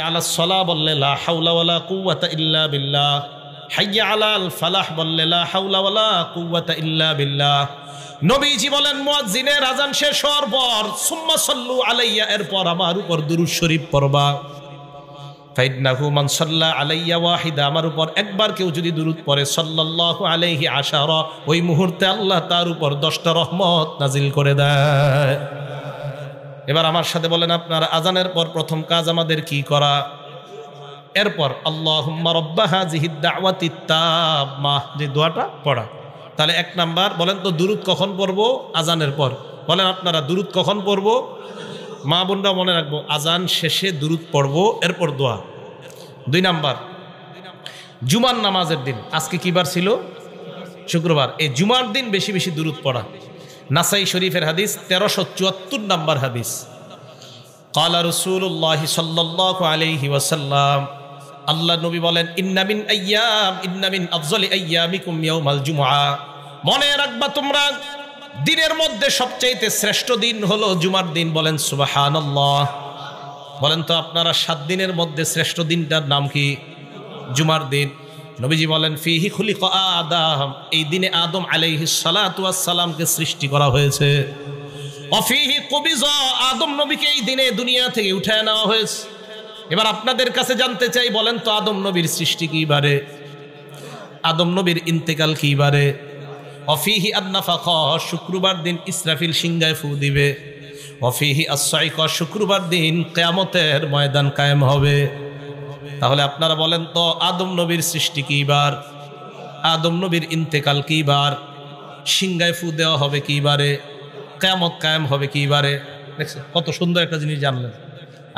আলাস সালাহ বললে লা হাওলা ওয়ালা কুওয়াতা ইল্লা বিল্লাহ, হাইয়া আলাল ফালাহ বললে লা হাওলা ওয়ালা কুওয়াতা ইল্লা বিল্লাহ। নবীজি বলেন মুয়াজ্জিনের আজান শেষ হওয়ার পর সুম্মা সাল্লু আলাইয়া, এরপর আমার উপর দুরূদ শরীফ পড়বা। ফাইন্নাহু মান সাল্লা আলাইয়া ওয়াহিদা, আমার উপর একবার কেউ যদি দুরূদ পড়ে সাল্লাল্লাহু আলাইহি আশারা, ওই মুহূর্তে আল্লাহ তার উপর 10টা রহমত নাজিল করে দেয়। এবার আমার সাথে বলেন আপনার আজানের পর প্রথম কাজ আমাদের কি করা? এরপর আল্লাহুম্মা রাব্বা হাযিহিদ দাওয়াতিত তাম্মাহ, যে দোয়াটা পড়া। তাহলে 1 নাম্বার বলেন তো দুরূদ কখন পড়বো? আজানের পর। বলেন আপনারা দুরূদ কখন পড়বো? মা বোনরা মনে রাখবো, আজান শেষে দুরূদ পড়বো, এরপর দোয়া। 2 নাম্বার জুমার নামাজের দিন, আজকে কি বার ছিল? শুক্রবার। এই জুমার দিন বেশি বেশি দুরূদ পড়া। নাসাই শরীফের হাদিস 1374 নাম্বার হাদিস। ক্বালা রাসূলুল্লাহ সাল্লাল্লাহু আলাইহি ওয়াসাল্লাম, আল্লাহ নবী বলেন ইন্না মিন আফযলি আইয়ামিকুম ইয়াউমাল জুমআ, মনে রাখবা তোমরা দিনের মধ্যে সবচাইতে শ্রেষ্ঠ দিন হলো জুমার দিন। বলেন সুবহানাল্লাহ। বলেন তো আপনারা 7 দিনের মধ্যে শ্রেষ্ঠ দিনটার নাম কি? জুমার দিন। নবীজি বলেন ফিহি খুলিকা আদম, এই দিনে আদম আলাইহিস সালাতু ওয়াস সালামকে সৃষ্টি করা হয়েছে। অফিহি কুবিজা, আদম নবীকে এই দিনে দুনিয়া থেকে উঠায় নেওয়া হয়েছে। এবার আপনাদের কাছে জানতে চাই, বলেন তো আদম নবীর সৃষ্টি কি বারে? আদম নবীর ইন্তেকাল কি বারে? অফিহি আন-নাফাখা, শুক্রবার দিন ইসরাফিল সিংহায় ফু দিবে। অফিহি আস-সাইকা, শুক্রবার দিন কিয়ামতের ময়দান কায়েম হবে। তাহলে আপনারা বলেন তো আদম নবীর সৃষ্টি কি বার? আদম নবীর ইন্তেকাল কি বার? সিংহায় ফু দেওয়া হবে কি বারে? কিয়ামত কায়েম হবে কি বারে? দেখছেন কত সুন্দর একটা জিনিস জানলেন।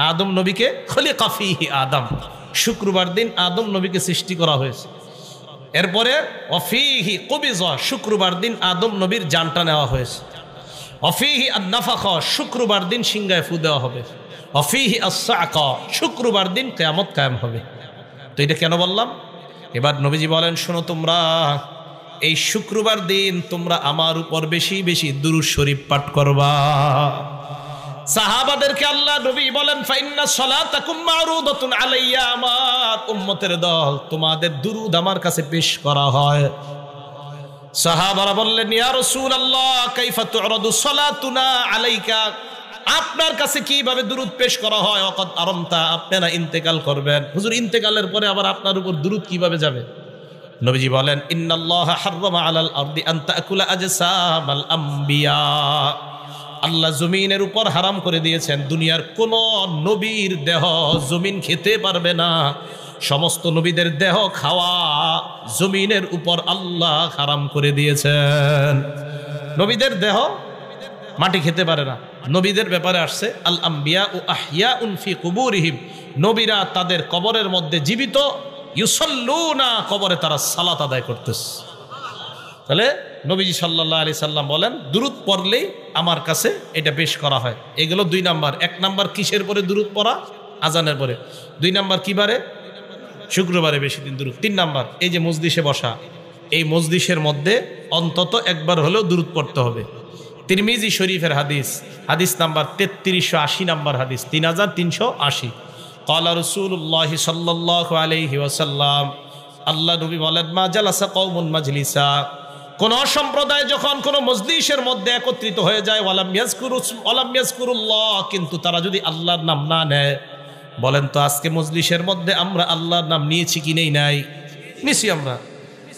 আদম নবীকে খলিকা ফিহি আদম, শুক্রবার দিন আদম নবীকে সৃষ্টি করা হয়েছে। এরপরে অফিহি কুবিজা, শুক্রবার দিন আদম নবীর জানটা নেওয়া হয়েছে। অফিহি আন-নাফাখা, শুক্রবার দিন সিংহায় ফু দেওয়া হবে। অফিহি আস-সাআকা, শুক্রবার দিন কিয়ামত কায়েম হবে। তো এটা কেন বললাম? এবার নবীজি বলেন শোনো, তোমরা এই শুক্রবার দিন তোমরা আমার উপর বেশি বেশি দুরূদ শরীফ পাঠ করবা। সাহাবাদেরকে আল্লাহ নবী বলেন ফাইন্না সালাতাকুম মারুদাতুন আলাইয়া, আমার উম্মতের দল, তোমাদের দুরূদ আমার কাছে পেশ করা হয়। সাহাবারা বললেন ইয়া রাসূলুল্লাহ কাইফা তু'রাদু সালাতুনা আলাইকা, আপনার কাছে কিভাবে দুরূদ পেশ করা হয়? ওয়াকাদ আরামতা, আপনারা ইন্তেকাল করবেন। হুজুর ইন্তেকালের পরে আবার আপনার উপর দুরূদ কিভাবে যাবে? নবীজি বলেন ইন্নাল্লাহা হাররামা আলাল আরদি আন তাকুলা আজসামাল আম্বিয়া, আল্লাহ জমিনের উপর হারাম করে দিয়েছেন দুনিয়ার কোন নবীর দেহ জমিন খেতে পারবে না। সমস্ত নবীদের দেহ খাওয়া জমিনের উপর আল্লাহ হারাম করে দিয়েছেন। নবীদের দেহ মাটি খেতে পারে না। নবীদের ব্যাপারে আসছে আল আম্বিয়া ও আহিয়াউন ফি কুবুরিহিম, নবীরা তাদের কবরের মধ্যে জীবিত, ইউসাল্লুনা, কবরে তারা সালাত আদায় করতেছে। তাহলে নবীজি সাল্লাল্লাহু আলাইহি সাল্লাম বলেন দুরূদ পড়লেই আমার কাছে এটা পেশ করা হয়। এগুলো 2 নাম্বার। 1 নাম্বার কিসের পরে দুরূদ পড়া? আজানের পরে। 2 নাম্বার কি বারে? শুক্রবারে বেশি দিন দুরূদ। 3 নাম্বার এই যে মজলিসে বসা, এই মজলিসের মধ্যে অন্তত একবার হলেও দুরূদ পড়তে হবে। তিরমিজি শরীফের হাদিস, হাদিস নাম্বার 3380 নাম্বার হাদিস, 3380। ক্বালা রাসূলুল্লাহ সাল্লাল্লাহু আলাইহি ওয়াসাল্লাম, আল্লাহ নবী বলেন মা জালাসা কওমুন মাজলিসা, কোন সম্প্রদায় যখন কোন মজলিসের মধ্যে একত্রিত হয়ে যায় ওয়ালাম ইয়াজকুরুল্লাহ, কিন্তু তারা যদি আল্লাহর নাম না নেয়। বলেন তো আজকে মজলিসের মধ্যে আমরা আল্লাহর নাম নিয়েছি কি নেই? নাই, নিছি আমরা।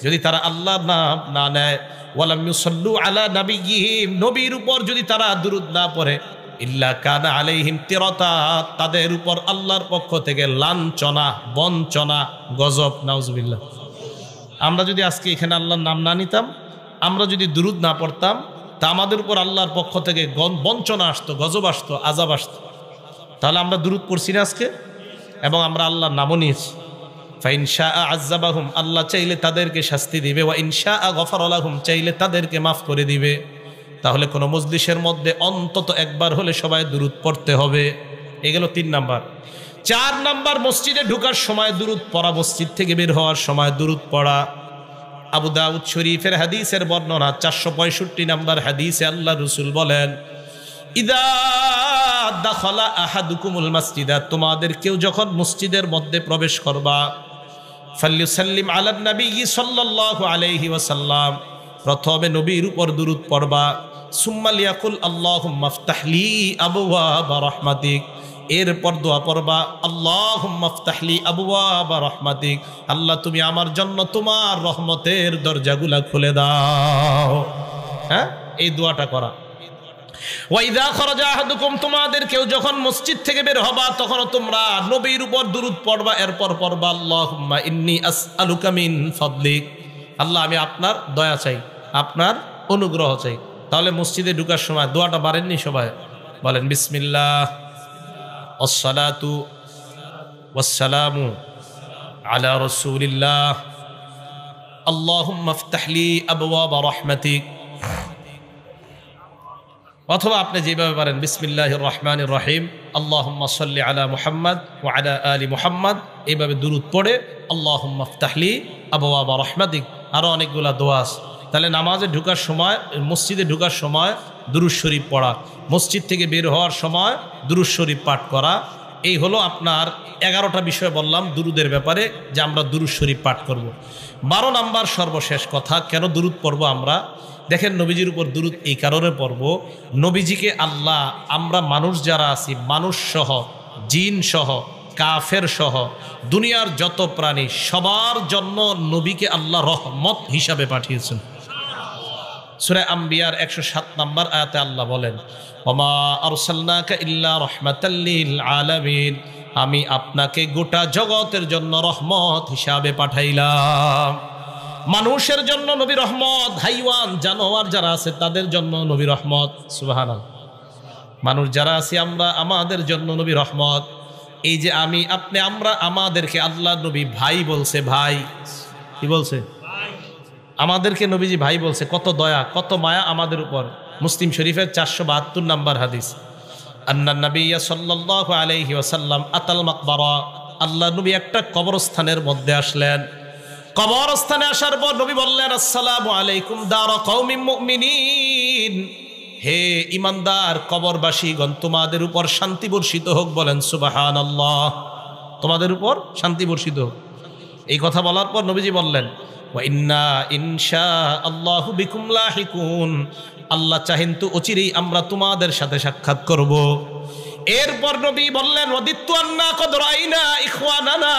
যদি তারা আল্লাহর নাম না নেয়, ওয়ালাম ইউসাল্লু আলা নাবিয়্যিহিম, নবীর উপর যদি তারা দুরূদ না পড়ে, ইল্লা কানা আলাইহিম তিরাতা, তাদের উপর আল্লাহর পক্ষ থেকে লাঞ্ছনা, বঞ্চনা, গজব। নাউজুবিল্লাহ। আমরা যদি আজকে এখানে আল্লাহর নাম না নিতাম, আমরা যদি দুরূদ না পড়তাম, তা আমাদের উপর আল্লাহর পক্ষ থেকে বঞ্চনা আসতো, গজব আসতো, আযাব আসতো। তাহলে আমরা দুরূদ পড়ছি না আজকে, এবং আমরা আল্লাহর নামও নিয়েছি। ফাইন শাআ আযাবাহুম, আল্লাহ চাইলে তাদেরকে শাস্তি দিবে। ওয়া ইন শাআ গফারা লাহুম, চাইলে তাদেরকে মাফ করে দিবে। তাহলে কোন মজলিসের মধ্যে অন্তত একবার হলে সবাই দুরূদ পড়তে হবে। এগুলো 3 নাম্বার। 4 নাম্বার মসজিদে ঢোকার সময় দুরূদ পড়া, মসজিদ থেকে বের হওয়ার সময় দুরূদ পড়া। আবু দাউদ শরীফের হাদিসের বর্ণনা 465 নাম্বার হাদিসে আল্লাহ রাসূল বলেন ইদা দাখালা আহাদুকুমুল মাসজিদা, তোমাদের কেউ যখন মসজিদের মধ্যে প্রবেশ করবা, ফাল্যুসাল্লিম আলান নবী সাল্লাল্লাহু আলাইহি ওয়াসাল্লাম, প্রথমে নবীর উপর দুরূদ পড়বা। সুম্মা লিয়াকুল আল্লাহুম্মা ইফতাহলি আবওয়াবা রাহমাতিক, এরপর দোয়া পড়বা আল্লাহুম্মা ইফতাহলি আবওয়াবা রাহমাতিক, আল্লাহ তুমি আমার জন্য তোমার রহমতের দরজাগুলা খুলে দাও। হ্যাঁ, এই দোয়াটা করা। ওয়াইদা খরাজা আহাদুকুম, তোমাদের কেউ যখন মসজিদ থেকে বের হবা তখন তোমরা নবীর উপর দুরূদ পড়বা, এরপর পড়বা আল্লাহুম্মা ইন্নী আসআলুকা মিন ফাদলিক, আল্লাহ আমি আপনার দয়া চাই, আপনার অনুগ্রহ চাই। তাহলে মসজিদে ঢোকার সময় দোয়াটা পারেননি সবাই? বলেন বিসমিল্লাহ আসসালাতু ওয়াসসালামু আলা রাসূলিল্লাহ আল্লাহুম্মা ইফতাহলি আবওয়াবা রাহমাতিক। অথবা আপনি যেভাবে পারেন বিসমিল্লাহির রহমানির রহিম আল্লাহুম্মা সাল্লি আলা মুহাম্মদ ওয়া আলা আলি মুহাম্মদ, এইভাবে দুরূদ পড়ে আল্লাহুম্মা ইফতাহলি আবওয়াবা রাহমাতিক। আরও অনেকগুলা দোয়া আছে। তাহলে নামাজে ঢোকার সময়, মসজিদে ঢোকার সময় দুরূদ শরীফ পড়া, মসজিদ থেকে বের হওয়ার সময় দুরূদ শরীফ পাঠ করা। এই হলো আপনার 11টা বিষয় বললাম দুরূদের ব্যাপারে, যে আমরা দুরূদ শরীফ পাঠ করব। 12 নাম্বার সর্বশেষ কথা, কেন দুরূদ পড়ব আমরা? দেখেন, নবীজির উপর দুরূদ এই কারণে পড়ব, নবীজিকে আল্লাহ, আমরা মানুষ যারা আছি, মানুষ সহ, জিন সহ, কাফের সহ, দুনিয়ার যত প্রাণী, সবার জন্য নবীকে আল্লাহ রহমত হিসাবে পাঠিয়েছেন। সূরা আম্বিয়ার 107 নম্বর আয়াতে আল্লাহ বলেন, ওমা আরসালনাকা ইল্লা রাহমাতাল লিল আলামিন, আমি আপনাকে গোটা জগতের জন্য রহমত হিসাবে পাঠাইলাম। মানুষের জন্য নবী রহমত, হাইওয়ান জানোয়ার যারা আছে তাদের জন্য নবী রহমত। সুবহানাল্লাহ। মানুষ যারা আছি আমরা, আমাদের জন্য নবী রহমত। এই যে আমি, আপনি, আমরা, আমাদেরকে আল্লাহ নবী ভাই বলছে। ভাই কি বলছে? আমাদেরকে নবীজি ভাই বলছে। কত দয়া, কত মায়া আমাদের উপর। মুসলিম শরীফের 472 নম্বর হাদিস, আন্নান নবিয়্য সাল্লাল্লাহু আলাইহি ওয়াসাল্লাম আতাল মাকবারা, আল্লাহ নবী একটা কবরস্থানের মধ্যে আসলেন। কবরস্থানে আসার পর নবী বললেন, আসসালামু আলাইকুম দারা কওমিন মুমিনিন, হে ইমানদার কবরবাসীগণ, তোমাদের উপর শান্তি বর্ষিত হোক। বলেন সুবহানাল্লাহ, তোমাদের উপর শান্তি বর্ষিত হোক। এই কথা বলার পর নবীজি বললেন, ওয়া ইন্না ইনশাআল্লাহু বিকুম লাহিকুন, আল্লাহ চাহেন তো অচিরেই আমরা তোমাদের সাথে সাক্ষাৎ করব। এরপর নবী বললেন, ওয়াদিত্তু আন্না কদ রাইনা ইখওয়ানানা,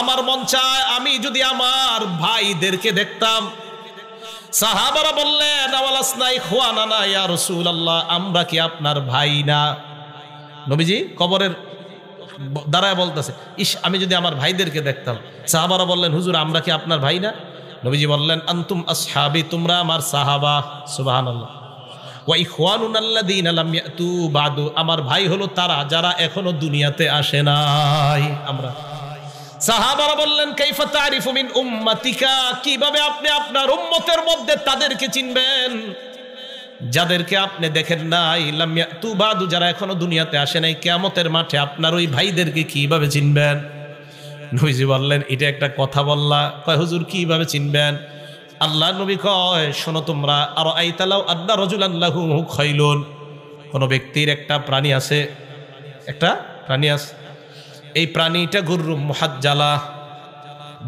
আমার মন চায় আমি যদি আমার ভাইদেরকে দেখতাম। সাহাবারা বললেন, আওয়ালাসনা ইখওয়ানানা ইয়া রাসূলুল্লাহ, আমরা কি আপনার ভাই না? নবীজি কবরের দাঁড়ায় বলতেছে, ইস, আমি যদি আমার ভাইদেরকে দেখতাম। সাহাবারা বললেন, হুজুর আমরা কি আপনার ভাই না? নবীজি বললেন, আনতুম আসহাবি, তোমরা আমার সাহাবা। সুবহানাল্লাহ। ওয়া ইখওয়ানুনা আল্লাযীনা লাম ইয়াতু বাদু, আমার ভাই হলো তারা যারা এখনো দুনিয়াতে আসে নাই। আমরা সাহাবারা বললেন, কাইফা তারিফু মিন উম্মাতিকা, কিভাবে আপনি আপনার উম্মতের মধ্যে তাদেরকে চিনবেন যাদেরকে আপনি দেখেন নাই? লাম ইয়াতু বাদু, যারা এখনো দুনিয়াতে আসে নাই। কিয়ামতের মাঠে আপনার ওই ভাইদেরকে কিভাবে চিনবেন? নবীজি বললেন, এটা একটা কথা বললা? কয় হুজুর কিভাবে চিনবেন? আল্লাহ নবী কয়, শোনো তোমরা, আর আইতালাউ আদনা রাজুলান লাহু খাইলুন, কোন ব্যক্তির একটা প্রাণী আছে, একটা প্রাণী আছে, এই প্রাণীটা গুররুম মুহাজ্জালা,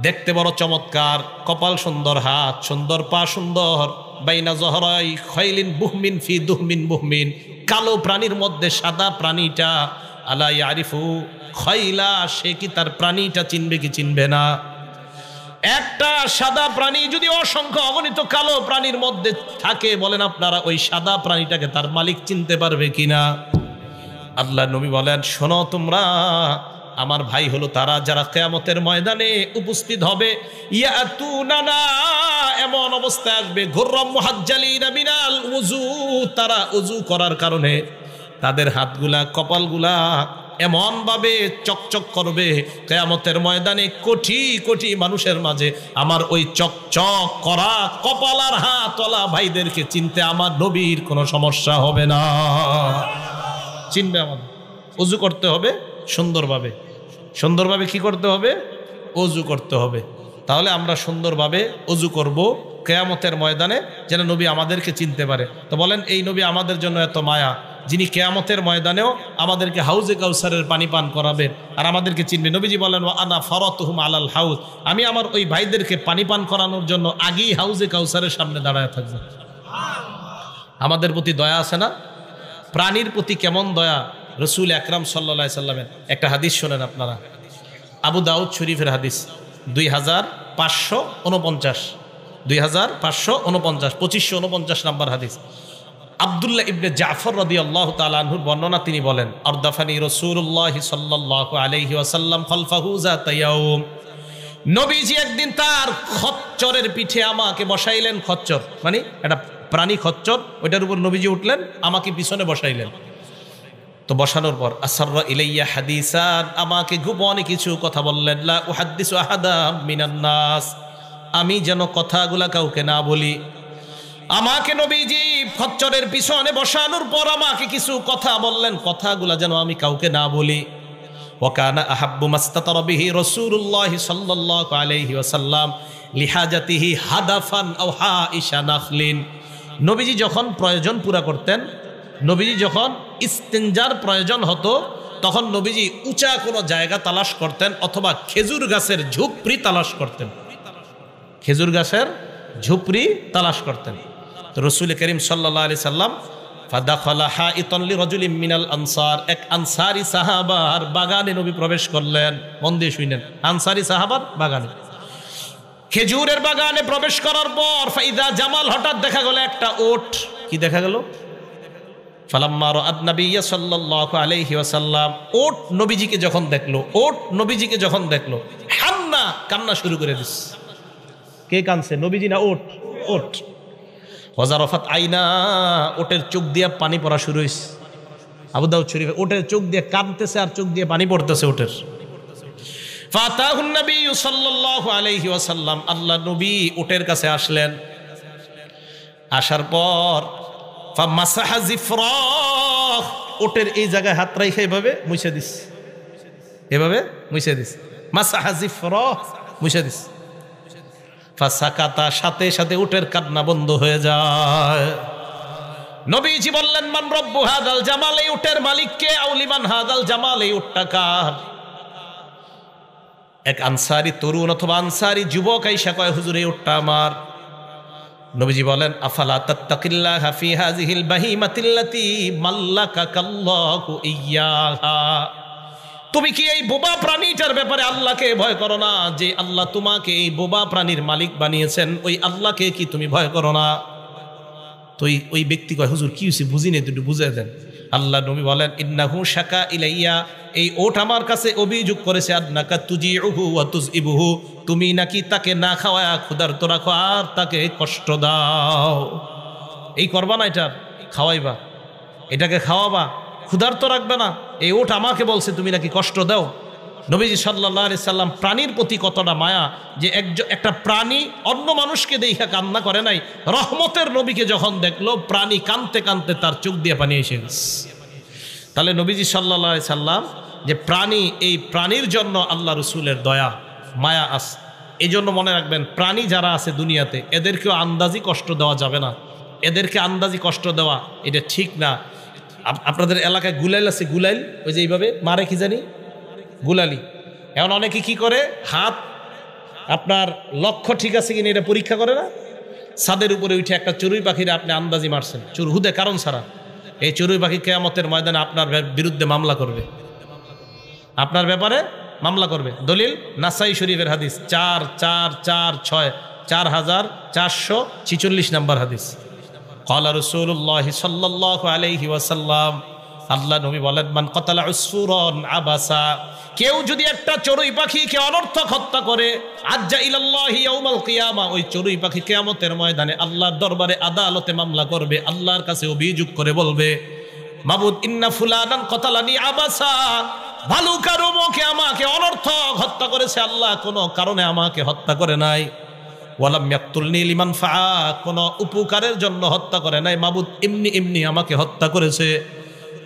দেখতে বড় চমৎকার, কপাল সুন্দর, হাত সুন্দর, পা সুন্দর, বাইনা জহরাই খাইলিন বুহমিন ফি দুহমিন বুহমিন, কালো প্রাণীর মধ্যে সাদা প্রাণীটা, আলা ইয়ারিফু খাইলা, সে কি তার প্রাণীটা চিনবে কি চিনবে না? একটা সাদা প্রাণী যদি অসংখ্য অগণিত কালো প্রাণীর মধ্যে থাকে, বলেন আপনারা ওই সাদা প্রাণীটাকে তার মালিক চিনতে পারবে কিনা? আল্লাহ নবী বলেন, শোনো তোমরা, আমার ভাই হলো তারা যারা কিয়ামতের ময়দানে উপস্থিত হবে। ইয়াতুনানা, এমন অবস্থায় আসবে, গুররাম মুহাজ্জালিনা মিনাল উযু, তারা উযু করার কারণে তাদের হাতগুলা, কপালগুলা এমন ভাবে চকচক করবে, কিয়ামতের ময়দানে কোটি কোটি মানুষের মাঝে আমার ওই চকচক করা কপাল আর হাতওয়ালা ভাইদেরকে চিনতে আমার নবীর কোনো সমস্যা হবে না। চিনবে আমাদের। উযু করতে হবে সুন্দরভাবে। সুন্দরভাবে কি করতে হবে? অজু করতে হবে। তাহলে আমরা সুন্দরভাবে অজু করব কিয়ামতের ময়দানে, যেন নবী আমাদেরকে চিনতে পারে। তো বলেন, এই নবী আমাদের জন্য এত মায়া, যিনি কিয়ামতের ময়দানেও আমাদেরকে হাউজে কাউসারের পানি পান করাবেন আর আমাদেরকে চিনবে। নবীজি বলেন ওয়া আনা ফারাতুহুম আলাল হাউজ, আমি আমার ওই ভাইদেরকে পানি পান করানোর জন্য আগেই হাউজে কাউসারের সামনে দাঁড়ায় থাকবো। আমাদের প্রতি দয়া আছে না? প্রাণীর প্রতি কেমন দয়া রসুল আকরাম সাল্লাল্লাহু আলাইহি সাল্লামের। একটা হাদিস শোনেন আপনারা, আবু দাউদ শরীফের হাদিস 2549, 2549 নাম্বার হাদিস। আব্দুল্লাহ ইবনে জাফর রাদিয়াল্লাহু তাআলা আনহুর বর্ণনা, তিনি বলেন আরদাফানি রাসূলুল্লাহ সাল্লাল্লাহু আলাইহি ওয়াসাল্লাম খালফাহু যাতা ইয়াউম, নবীজি একদিন তার খচ্চরের পিঠে আমাকে বসাইলেন। খচ্চর মানে একটা প্রাণী খচ্চর, ওইটার উপর নবীজি উঠলেন, আমাকে পিছনে বসাইলেন। তো বসানোর পর আসররা ইলাইয়া হাদিসান, আমাকে গোপনে কিছু কথা বললেন। লা উহাদ্দিসু আহাদা মিনান নাস, আমি যেন কথাগুলা কাউকে না বলি। আমাকে নবীজি খচ্চরের পিছনে বসানোর পর আমাকে কিছু কথা বললেন, কথাগুলা যেন আমি কাউকে না বলি। ওয়াকানা আহাব্বু মাস্তাতারা বিহি রাসূলুল্লাহ সাল্লাল্লাহু আলাইহি ওয়াসাল্লাম লিহাজাতিহি হাদাফান আও হাইশা নাখলিন, নবীজি যখন প্রয়োজন পুরা করতেন, নবীজি যখন ইস্তেঞ্জার প্রয়োজন হতো, তখন নবীজি উঁচা কোনো জায়গা তালাশ করতেন অথবা খেজুর গাছের ঝুপড়ি তালাশ করতেন, খেজুর গাছের ঝুপড়ি তালাশ করতেন। তো রাসূল করিম সাল্লাল্লাহু আলাইহি সাল্লাম ফাদাখালা হাইতান লিরাজুলিন মিনাল আনসার, এক আনসারী সাহাবার বাগানে নবী প্রবেশ করলেন। মন দিয়ে শুনেন, আনসারী সাহাবার বাগানে, খেজুরের বাগানে প্রবেশ করার পর ফাইদা জামাল, হঠাৎ দেখা গেল একটা ওট। কি দেখা গেল? ফালাম্মা রাআত নবিয়্য সাল্লাল্লাহু আলাইহি ওয়াসাল্লাম, ওট নবীজিকে যখন দেখলো, ওট নবীজিকে যখন দেখলো, হান্না, কান্না শুরু করে দিস। কে কানছে? নবীজি না ওট? ওট। ওয়াজারাফাত আইনা, ওটের চোখ দিয়ে পানি পড়া শুরু হইছে। আবু দাউদ শরীফে ওটের চোখ দিয়ে কাঁদতেছে আর চোখ দিয়ে পানি পড়তেছে ওটের। ফাতাহুন নবী সাল্লাল্লাহু আলাইহি ওয়াসাল্লাম, আল্লাহ নবী ওটের কাছে আসলেন। আসার পর ফামাসাহা জিফরাহ, ওটের এই জায়গায় হাত রাইখা এভাবে মুছে দিস, এভাবে মুছে দিস। মাসাহা জিফরাহ, মুছে দিস। ফাসাকাতা, সাথে সাথে উটের কান্না বন্ধ হয়ে যায়। নবীজি বললেন মান রব্বু হাদাল জামাল, এই উটের মালিক কে? আউলিমান হাদাল জামাল, এই উটটা কার? এক আনসারী তরুণ অথবা আনসারী যুবক আইসা কয়, হুজুর এই উটটা আমার। নবীজি বলেন আফালা তাত্তাকিল্লাহা ফি হাযিহিল বাহিমাতিল্লাতী মাল্লাকাকাল্লাহু ইয়্যাহা, তুমি কি এই বোবা প্রাণীটার ব্যাপারে আল্লাহকে ভয় করো না? যে আল্লাহ তোমাকে এই বোবা প্রাণীর মালিক বানিয়েছেন, ওই আল্লাহকে কি তুমি ভয় করো না? তো ওই ব্যক্তি কয়, হুজুর কি হয়েছে বুঝি নেই, একটু বুঝিয়ে দেন। আল্লাহ নবী বলেন ইন্নাহু শাকা ইলাইয়া, এই ওট আমার কাছে অভিযোগ করেছে, আদনাকা তুজিউহু ওয়া তুযইবুহু, তুমি নাকি তাকে না খাওয়ায়া ক্ষুধার্ত রাখো আর তাকে কষ্ট দাও। এই করবা না, এটা খাওয়াইবা, এটাকে খাওয়াবা, ক্ষুধার্ত রাখবে না। এই ওট আমাকে বলছে তুমি নাকি কষ্ট দাও। নবীজি সাল্লাল্লাহু আলাইহি সাল্লাম প্রাণীর প্রতি কতটা মায়া, যে একটা প্রাণী অন্য মানুষকে দেখা কান্না করে নাই, রহমতের নবীকে যখন দেখলো প্রাণী কাঁদতে কাঁদতে তার চোখ দিয়ে পানি এসে গেছে। তাহলে নবীজি সাল্লাল্লাহু আলাইহি সাল্লাম যে প্রাণী, এই প্রাণীর জন্য আল্লাহ রসুলের দয়া মায়া আছে। এই জন্য মনে রাখবেন, প্রাণী যারা আছে দুনিয়াতে, এদেরকেও আন্দাজি কষ্ট দেওয়া যাবে না। এদেরকে আন্দাজি কষ্ট দেওয়া এটা ঠিক না। আপনাদের এলাকায় গুলাইল আছে, গুলাইল, ওই যে এইভাবে মারে, কি জানি গুলালি। এখন অনেকে কি করে, হাত আপনার লক্ষ্য ঠিক আছে কিনা এটা পরীক্ষা করে না, ছাদের উপরে উঠে একটা চড়ুই পাখিরে আপনি আন্দাজি মারছেন, হুদে কারণ ছাড়া। এই চড়ুই পাখি কিয়ামতের ময়দানে আপনার বিরুদ্ধে মামলা করবে, আপনার ব্যাপারে মামলা করবে। দলিল নাসাই শরীফের হাদিস 4446, 4446 নম্বর হাদিস। ক্বালা রাসূলুল্লাহ সাল্লাল্লাহু আলাইহি ওয়াসাল্লাম, আল্লাহ নবী বলেন মান কাতালা উসফুরান আবাসা, কেউ যদি একটা চড়ুই পাখিকে অনর্থক হত্যা করে, আজ্জা ইলাল্লাহি ইয়াউমাল কিয়ামা, ওই চড়ুই পাখি কিয়ামতের ময়দানে আল্লাহর দরবারে আদালতে মামলা করবে, আল্লাহর কাছে অভিযোগ করে বলবে, মাবুদ ইন্না ফুলানান কাতালানি আবাসা, ভালুকার মুখে আমাকে অনর্থক হত্যা করেছে, আল্লাহ কোনো কারণে আমাকে হত্যা করে নাই। ওয়ালাম ইয়াকতুলনি লিমান ফাআ, কোনো উপকারের জন্য হত্যা করে নাই, মাবুদ এমনি এমনি আমাকে হত্যা করেছে।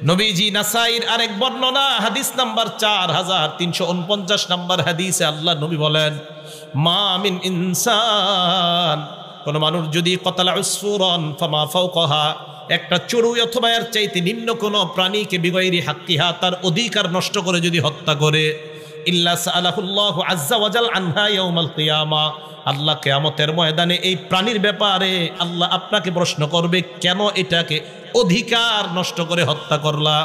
নবীজি নাসাইর আরেক বর্ণনা, হাদিস নাম্বার 4349 নম্বর হাদিসে আল্লাহ নবী বলেন, মা মিন ইনসান, কোন মানুষ যদি কতালা উসফুরান ফামা ফাওকাহা, একটা চড়ুই অথবা এর চাইতে নিম্ন কোনো প্রাণীকে বিগয়রি হাক্কিহা তার অধিকার নষ্ট করে যদি হত্যা করে ইল্লা সাআলাহুল্লাহু আযজা ওয়া জাল আনহা ইয়াউমাল কিয়ামা, আল্লাহ কিয়ামতের ময়দানে এই প্রাণীর ব্যাপারে আল্লাহ আপনাকে প্রশ্ন করবে, কেন এটাকে অধিকার নষ্ট করে হত্যা করলা?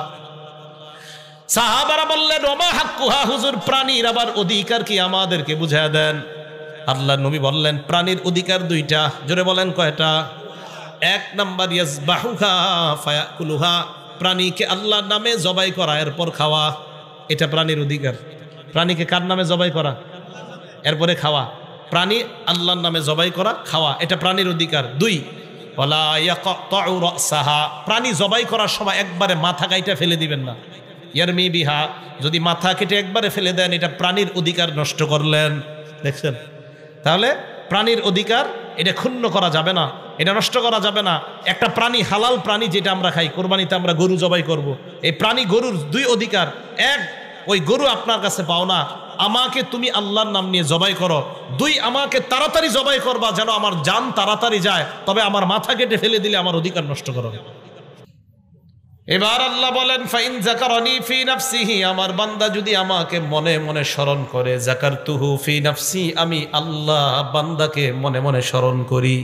সাহাবারা বললেন, ওমা হাক্কুহা, হুজুর প্রাণীর আবার অধিকার কি আমাদেরকে বুঝায় দেন। আল্লাহ নবী বললেন, প্রাণীর অধিকার দুইটা। জোরে বলেন কয়টা? এক নাম্বার ইয়াজবাহুহা ফায়াকুলুহা, প্রাণীকে আল্লাহর নামে জবাই করা এরপর খাওয়া, এটা প্রাণীর অধিকার। প্রাণীকে কার নামে জবাই করা এরপরে খাওয়া, প্রাণী আল্লাহর নামে জবাই করা খাওয়া, এটা প্রাণীর অধিকার। দুই, ওয়ালা ইয়াকতাউ রাসাহা, প্রাণী জবাই করার সময় একবারে মাথা কাইটা ফেলে দিবেন না। ইয়ারমি বিহা, যদি মাথা কেটে একবারে ফেলে দেন এটা প্রাণীর অধিকার নষ্ট করলেন। দেখছেন? তাহলে প্রাণীর অধিকার এটা ক্ষুণ্ণ করা যাবে না, এটা নষ্ট করা যাবে না। একটা প্রাণী, হালাল প্রাণী যেটা আমরা খাই, কোরবানিতে আমরা গরু জবাই করব, এই প্রাণী গরুর দুই অধিকার। এক, ওই গরু আপনার কাছে পাও না, আমাকে তুমি আল্লাহর নাম নিয়ে জবাই করো। দুই, আমাকে তাড়াতাড়ি জবাই করবা যেন আমার জান তাড়াতাড়ি যায়, তবে আমার মাথা কেটে ফেলে দিলে আমার অধিকার নষ্ট করো। এবার আল্লাহ বলেন, ফাইন যাকারানি ফি নাফসিহি, আমার বান্দা যদি আমাকে মনে মনে স্মরণ করে, যাকারতুহু ফি নাফসি, আমি আল্লাহ বান্দাকে মনে মনে স্মরণ করি।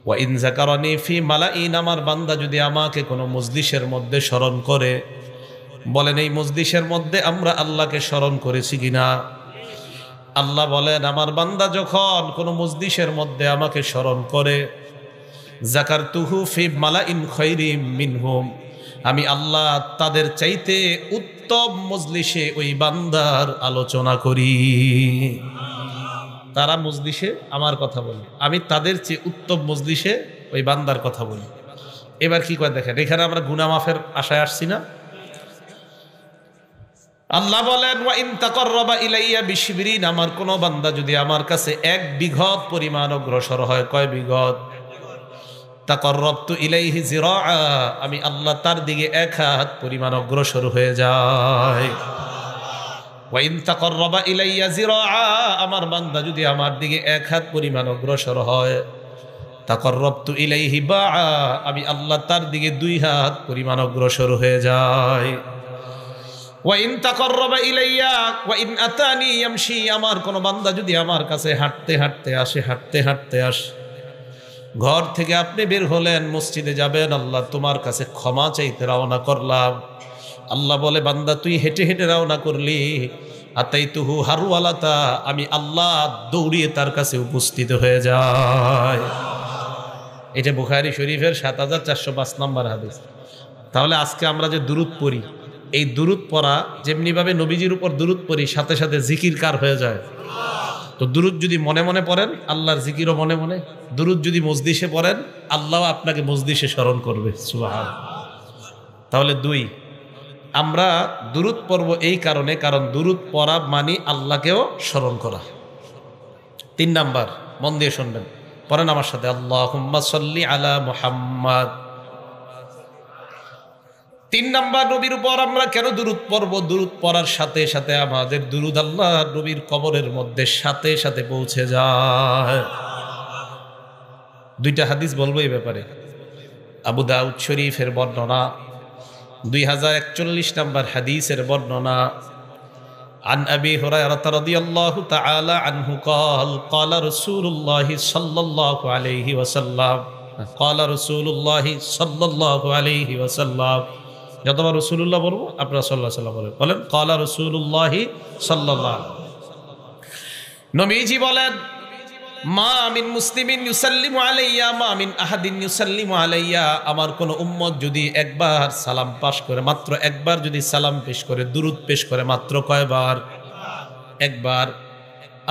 ওয়া ইন যাকারানি ফি মালাইন, আমার বান্দা যদি আমাকে কোনো মজলিসের মধ্যে স্মরণ করে, বলেন এই মজলিসের মধ্যে আমরা আল্লাহকে স্মরণ করেছি কিনা? আল্লাহ বলেন, আমার বান্দা যখন কোনো মজলিসের মধ্যে আমাকে স্মরণ করে, যাকারতুহু ফি মালাইন খায়রিম মিনহুম, আমি আল্লাহ তাদের চাইতে উত্তম মজলিসে ওই বান্দার আলোচনা করি। তারা মজলিসে আমার কথা বলে, আমি তাদের চেয়ে উত্তম মজলিসে ওই বান্দার কথা বলি। এবার কি করে দেখেন, এখানে আমরা গুনাহ মাফের আশায় আসছি না? আল্লাহ বলেন, ওয়া ইন তাকাররাবা ইলাইয়া বিশবিরিন, আমার কোন বান্দা যদি আমার কাছে 1 বিঘত পরিমাণ অগ্রসর হয়, কয় বিঘত? তাকাররাবতু ইলাইহি যিরাআ, আমি আল্লাহ তার দিকে 1 হাত পরিমাণ অগ্রসর হয়ে যায়। ওয়া ইন তাকাররাবা ইলাইয়া যিরাআ, আমার বান্দা যদি আমার দিকে 1 হাত পরিমাণ অগ্রসর হয়, তাকাররাবতু ইলাইহি বাআ, আমি আল্লাহ তার দিকে 2 হাত পরিমাণ অগ্রসর হয়ে যায়। ওয়া ইন তাকাররাবা ইলাইয়া ওয়া ইন আতানি ইয়ামশি, আমার কোন বান্দা যদি আমার কাছে হাঁটতে হাঁটতে আসে, হাঁটতে হাঁটতে আসে, ঘর থেকে আপনি বের হলেন, মসজিদে যাবেন, আল্লাহ তোমার কাছে ক্ষমা চাইতে রওনা করলাম। আল্লাহ বলে, বান্দা তুই হেঁটে হেঁটে রওনা করলি, আতাইতুহু হারওয়ালাতা, আমি আল্লাহ দৌড়িয়ে তার কাছে উপস্থিত হয়ে যায়। এটা বুখারী শরীফের ৭৪০৫ নম্বর হাদিস। তাহলে আজকে আমরা যে দুরূদ পড়ি, এই দুরূদ পড়া যেমনিভাবে নবীজির উপর দুরূদ পড়ি, সাথে সাথে জিকির কার হয়ে যায়? তো দুরূদ যদি মনে মনে পড়েন, আল্লাহর জিকিরও মনে মনে। দুরূদ যদি মজলিসে পড়েন, আল্লাহ আপনাকে মজলিসে স্মরণ করবে। সুবহানাল্লাহ। তাহলে 2, আমরা দুরূদ পড়ব এই কারণে, কারণ দুরূদ পড়া মানে আল্লাহকেও স্মরণ করা। 3 নাম্বার, মন দিয়ে শুনবেন, পড়েন আমার সাথে, আল্লাহুম্মা সাল্লি আলা মুহাম্মাদ। 3 নাম্বার, নবীর উপর আমরা কেন দুরূদ পড়ব? দুরূদ পড়ার সাথে সাথে আমাদের দুরূদ আল্লাহ নবীর কবরের মধ্যে সাথে সাথে পৌঁছে যায়। 2টা হাদিস বলবো এই ব্যাপারে। আবু দাউদ শরীফের বর্ণনা, 2041 নম্বর হাদিসের বর্ণনা। عن أبي هريرة رضي الله تعالى عنه قال قال رسول الله صلى الله عليه وسلم قال رسول الله صلى الله عليه وسلم। যতবার রাসূলুল্লাহ বলবো আপনারা সাল্লাল্লাহু আলাইহি ওয়াসাল্লাম বলেন, قال رسول الله صلى الله। নবীজি বলেন, মা মিন মুসলিমিন ইউসাল্লিমু আলাইয়া মা মিন আহাদিন ইউসাল্লিমু আলাইয়া, আমার কোন উম্মত যদি একবার সালাম পাশ করে, মাত্র একবার যদি সালাম পেশ করে, দুরূদ পেশ করে, মাত্র কয়বার? একবার।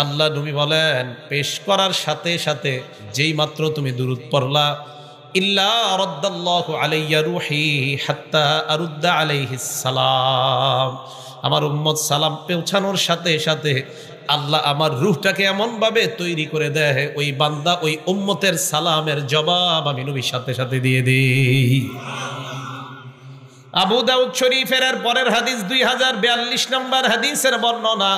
আল্লাহ নবী বলেন, পেশ করার সাথে সাথে যেই মাত্র তুমি দুরূদ পড়লা, ইল্লা রাদ্দাল্লাহু আলাইয়া রূহি হাত্তা আরুদ্দা আলাইহিস সালাম, আমার উম্মত সালাম পৌঁছানোর সাথে সাথে আল্লাহ আমার রূহটাকে এমন ভাবে তৈরি করে দেয়, ওই বান্দা ওই উম্মতের সালামের জবাব আমি নবীর সাথে সাথে দিয়ে দেই। আবু দাউদ শরীফের পরের হাদিস 2042 নম্বর হাদিসের বর্ণনা।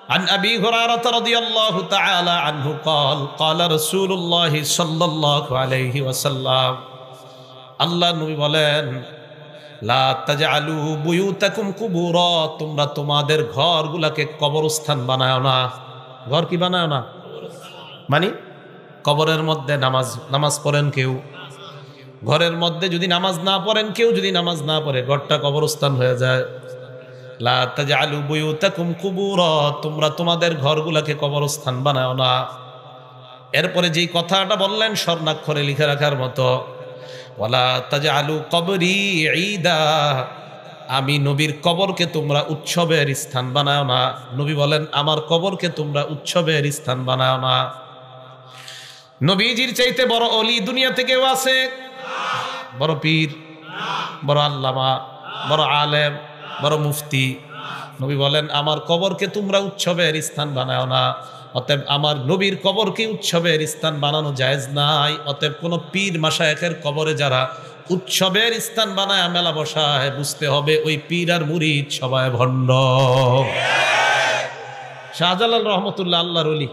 عن أبي هريرة رضي الله تعالى عنه قال قال رسول الله صلى الله عليه وسلم আল্লাহ নবী বলেন লা তাজআলু বুয়ুতাকুম কুবুরা, তোমরা তোমাদের ঘরগুলোকে কবরস্থান বানাও না। ঘর কি বানাও না মানে কবরের মধ্যে নামাজ পড়েন কেউ, ঘরের মধ্যে যদি নামাজ না পড়েন কেউ, যদি নামাজ না পড়ে ঘরটা কবরস্থান হয়ে যায়। লা তাজআলু বুয়ুতাকুম কুবুরা, তোমরা তোমাদের ঘরগুলোকে কবরস্থান বানাও না। এরপরে যেই কথাটা বললেন স্বর্ণাক্ষরে লিখে রাখার মতো, ওয়ালা তাজআলু কবরি ঈদা, আমি নবীর কবরকে তোমরা উৎসবের স্থান বানাও না। নবী বলেন আমার কবরকে তোমরা উৎসবের স্থান বানাও না। নবীজির চাইতে বড় অলি দুনিয়াতে কেউ আছে? বড় পীর, বড় আল্লামা, বড় আলেম, বড় মুফতি? নবী বলেন আমার কবরকে তোমরা উৎসবের স্থান বানাও না। অতএব আমার নবীর কবরকে উৎসবের স্থান বানানো জায়েজ নাই। অতএব কোন পীর মাশায়েখের কবরে যারা উৎসবের স্থান বানায় মেলা বসায়, বুঝতে হবে ওই পীর আর মুরিদ সবাই ভণ্ড। শাহজালাল রহমতুল্লাহ আল্লাহর ওলি,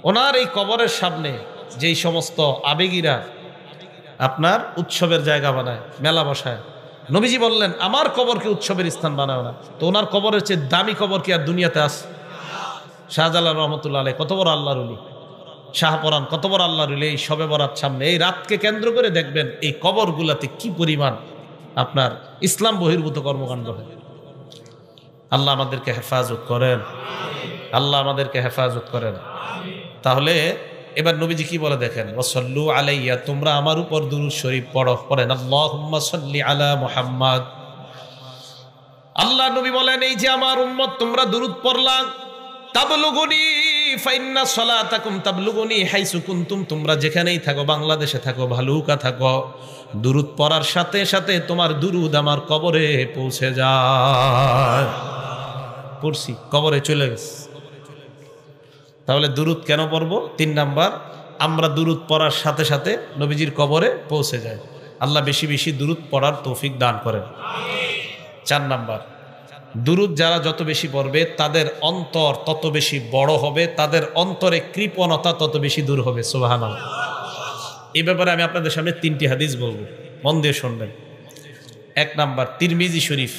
ওনার এই কবরের সামনে যেই সমস্ত আবেগীরা আপনার উৎসবের জায়গা বানায়, মেলা বসায়, নবীজি বললেন আমার কবরকে উৎসবের স্থান বানাও না। তো ওনার কবরের চেয়ে দামি কবর কি আর দুনিয়াতে আছে? শাহজালাল রহমতুল্লাহ আলাইহি কত বড় আল্লাহর ওলি, শাহপরান কত বড় আল্লাহর ওলি। এই শবে বরাত সামনে, এই রাতকে কেন্দ্র করে দেখবেন এই কবরগুলাতে কি পরিমাণ আপনার ইসলাম বহির্ভূত কর্মকাণ্ড হয়। আল্লাহ আমাদেরকে হেফাজত করেন, আল্লাহ আমাদেরকে হেফাজত করেন। তাহলে এবার নবীজি কি বলে দেখেন, ওয়াসাল্লু আলাইয়া, তোমরা আমার উপর দুরূদ শরীফ পড়েন, আল্লাহুম্মা সাল্লি আলা মুহাম্মাদ। আল্লাহ নবী বলেন এই যে আমার উম্মত তোমরা দুরূদ পড়লা, তাবলুগুনি ফাইন্না সালাতাকুম তাবলুগুনি হাইসু কুনতুম, তোমরা যেখানেই থাকো, বাংলাদেশে থাকো, ভালুকা থাকো, দুরূদ পড়ার সাথে সাথে তোমার দুরূদ আমার কবরে পৌঁছে যায়। পড়ছি, কবরে চলে গেছে। তাহলে দুরূদ কেন পড়বো? 3 নাম্বার, আমরা দুরূদ পড়ার সাথে সাথে নবীজির কবরে পৌঁছে যায়। আল্লাহ বেশি বেশি দুরূদ পড়ার তৌফিক দান করেন। 4 নাম্বার, দুরূদ যারা যত বেশি পড়বে তাদের অন্তর তত বেশি বড় হবে, তাদের অন্তরে কৃপণতা তত বেশি দূর হবে। সুবহানাল্লাহ। এই ব্যাপারে আমি আপনাদের সামনে 3টি হাদিস বলবো, মন দিয়ে শুনবেন। 1 নাম্বার, তিরমিজি শরীফ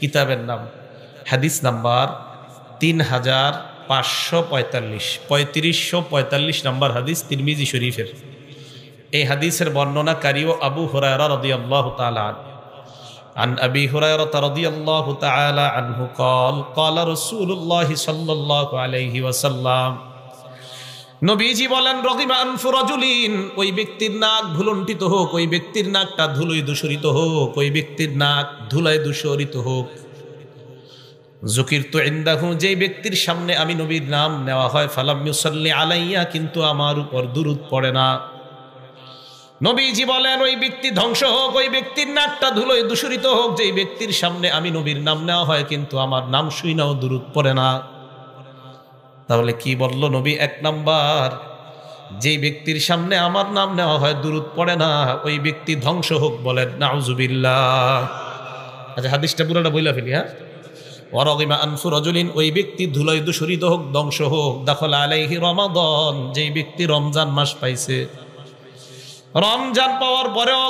কিতাবের নাম, হাদিস নাম্বার 3545, 3545 নাম্বার হাদিস তিরমিজি শরীফের। এই হাদিসের বর্ণনাকারীও আবু হুরায়রা রাদিয়াল্লাহু তাআলা আনহু। عن أبي هريرة رضي الله تعالى عنه قال قال رسول الله صلى الله عليه وسلم, নবীজি বলেন রগিমা আনফু রাজুলিন, ওই ব্যক্তির নাক ভুলুণ্ঠিত হোক, ওই ব্যক্তির নাকটা ধুলোয় দূষরিত হোক, ওই ব্যক্তির নাক ধুলায় দূষরিত হোক। যুকিরতু ইনদাহু, যেই ব্যক্তির সামনে আমি নবীর নাম নেওয়া হয়, ফালাম ইউসাল্লি আলাইয়া, কিন্তু আমার উপর দুরূদ পড়ে না। নবীজি বলেন ওই ব্যক্তি ধ্বংস হোক, ওই ব্যক্তির নাকটা ধুলোয় দূষরিত হোক, যেই ব্যক্তির সামনে আমি নবীর নাম নেওয়া হয় কিন্তু আমার নাম শুইনাও দুরূদ পড়ে না। তাহলে কি বলল নবী? 1 নাম্বার, যেই ব্যক্তির সামনে আমার নাম নেওয়া হয় দুরূদ পড়ে না, ওই ব্যক্তি ধ্বংস হোক। বলেন নাউজুবিল্লাহ। আচ্ছা, হাদিসটা পুরোটা বইলা ফেলি। হ্যাঁ, ওয়ারাগিমা আনফু রাজুলিন, ওই ব্যক্তি ধুলোয় দূষরিত হোক, ধ্বংস হোক। দাখালা আলাইহি রমাদান, যেই ব্যক্তি রমজান মাস পাইছে, রমজান পাওয়ার পরেও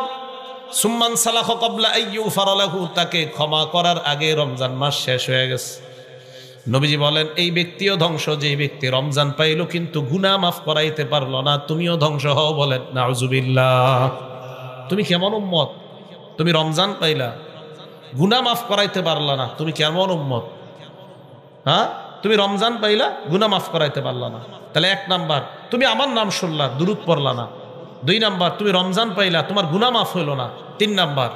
সুম্মান সালাহ ক্বাবলা আইয়ুগফারা লাহু, তাকে ক্ষমা করার আগে রমজান মাস শেষ হয়ে গেছে। নবীজি বলেন এই ব্যক্তিও ধ্বংস, যে ব্যক্তি রমজান পাইলো কিন্তু গুনাহ মাফ করাইতে পারলো না, তুমিও ধ্বংস হও। বলেন নাউজুবিল্লাহ। তুমি কেমন উম্মত? তুমি রমজান পাইলা, গুনাহ মাফ করাইতে পারলা না, তুমি কেমন উম্মত? হ্যাঁ, তুমি রমজান পাইলা, গুনাহ মাফ করাইতে পারলা না। তাহলে 1 নাম্বার, তুমি আমার নাম শুনলা, দুরূদ পড়লা না। 2 নাম্বার, তুমি রমজান পাইলা, তোমার গুনাহ মাফ হইল না। 3 নাম্বার,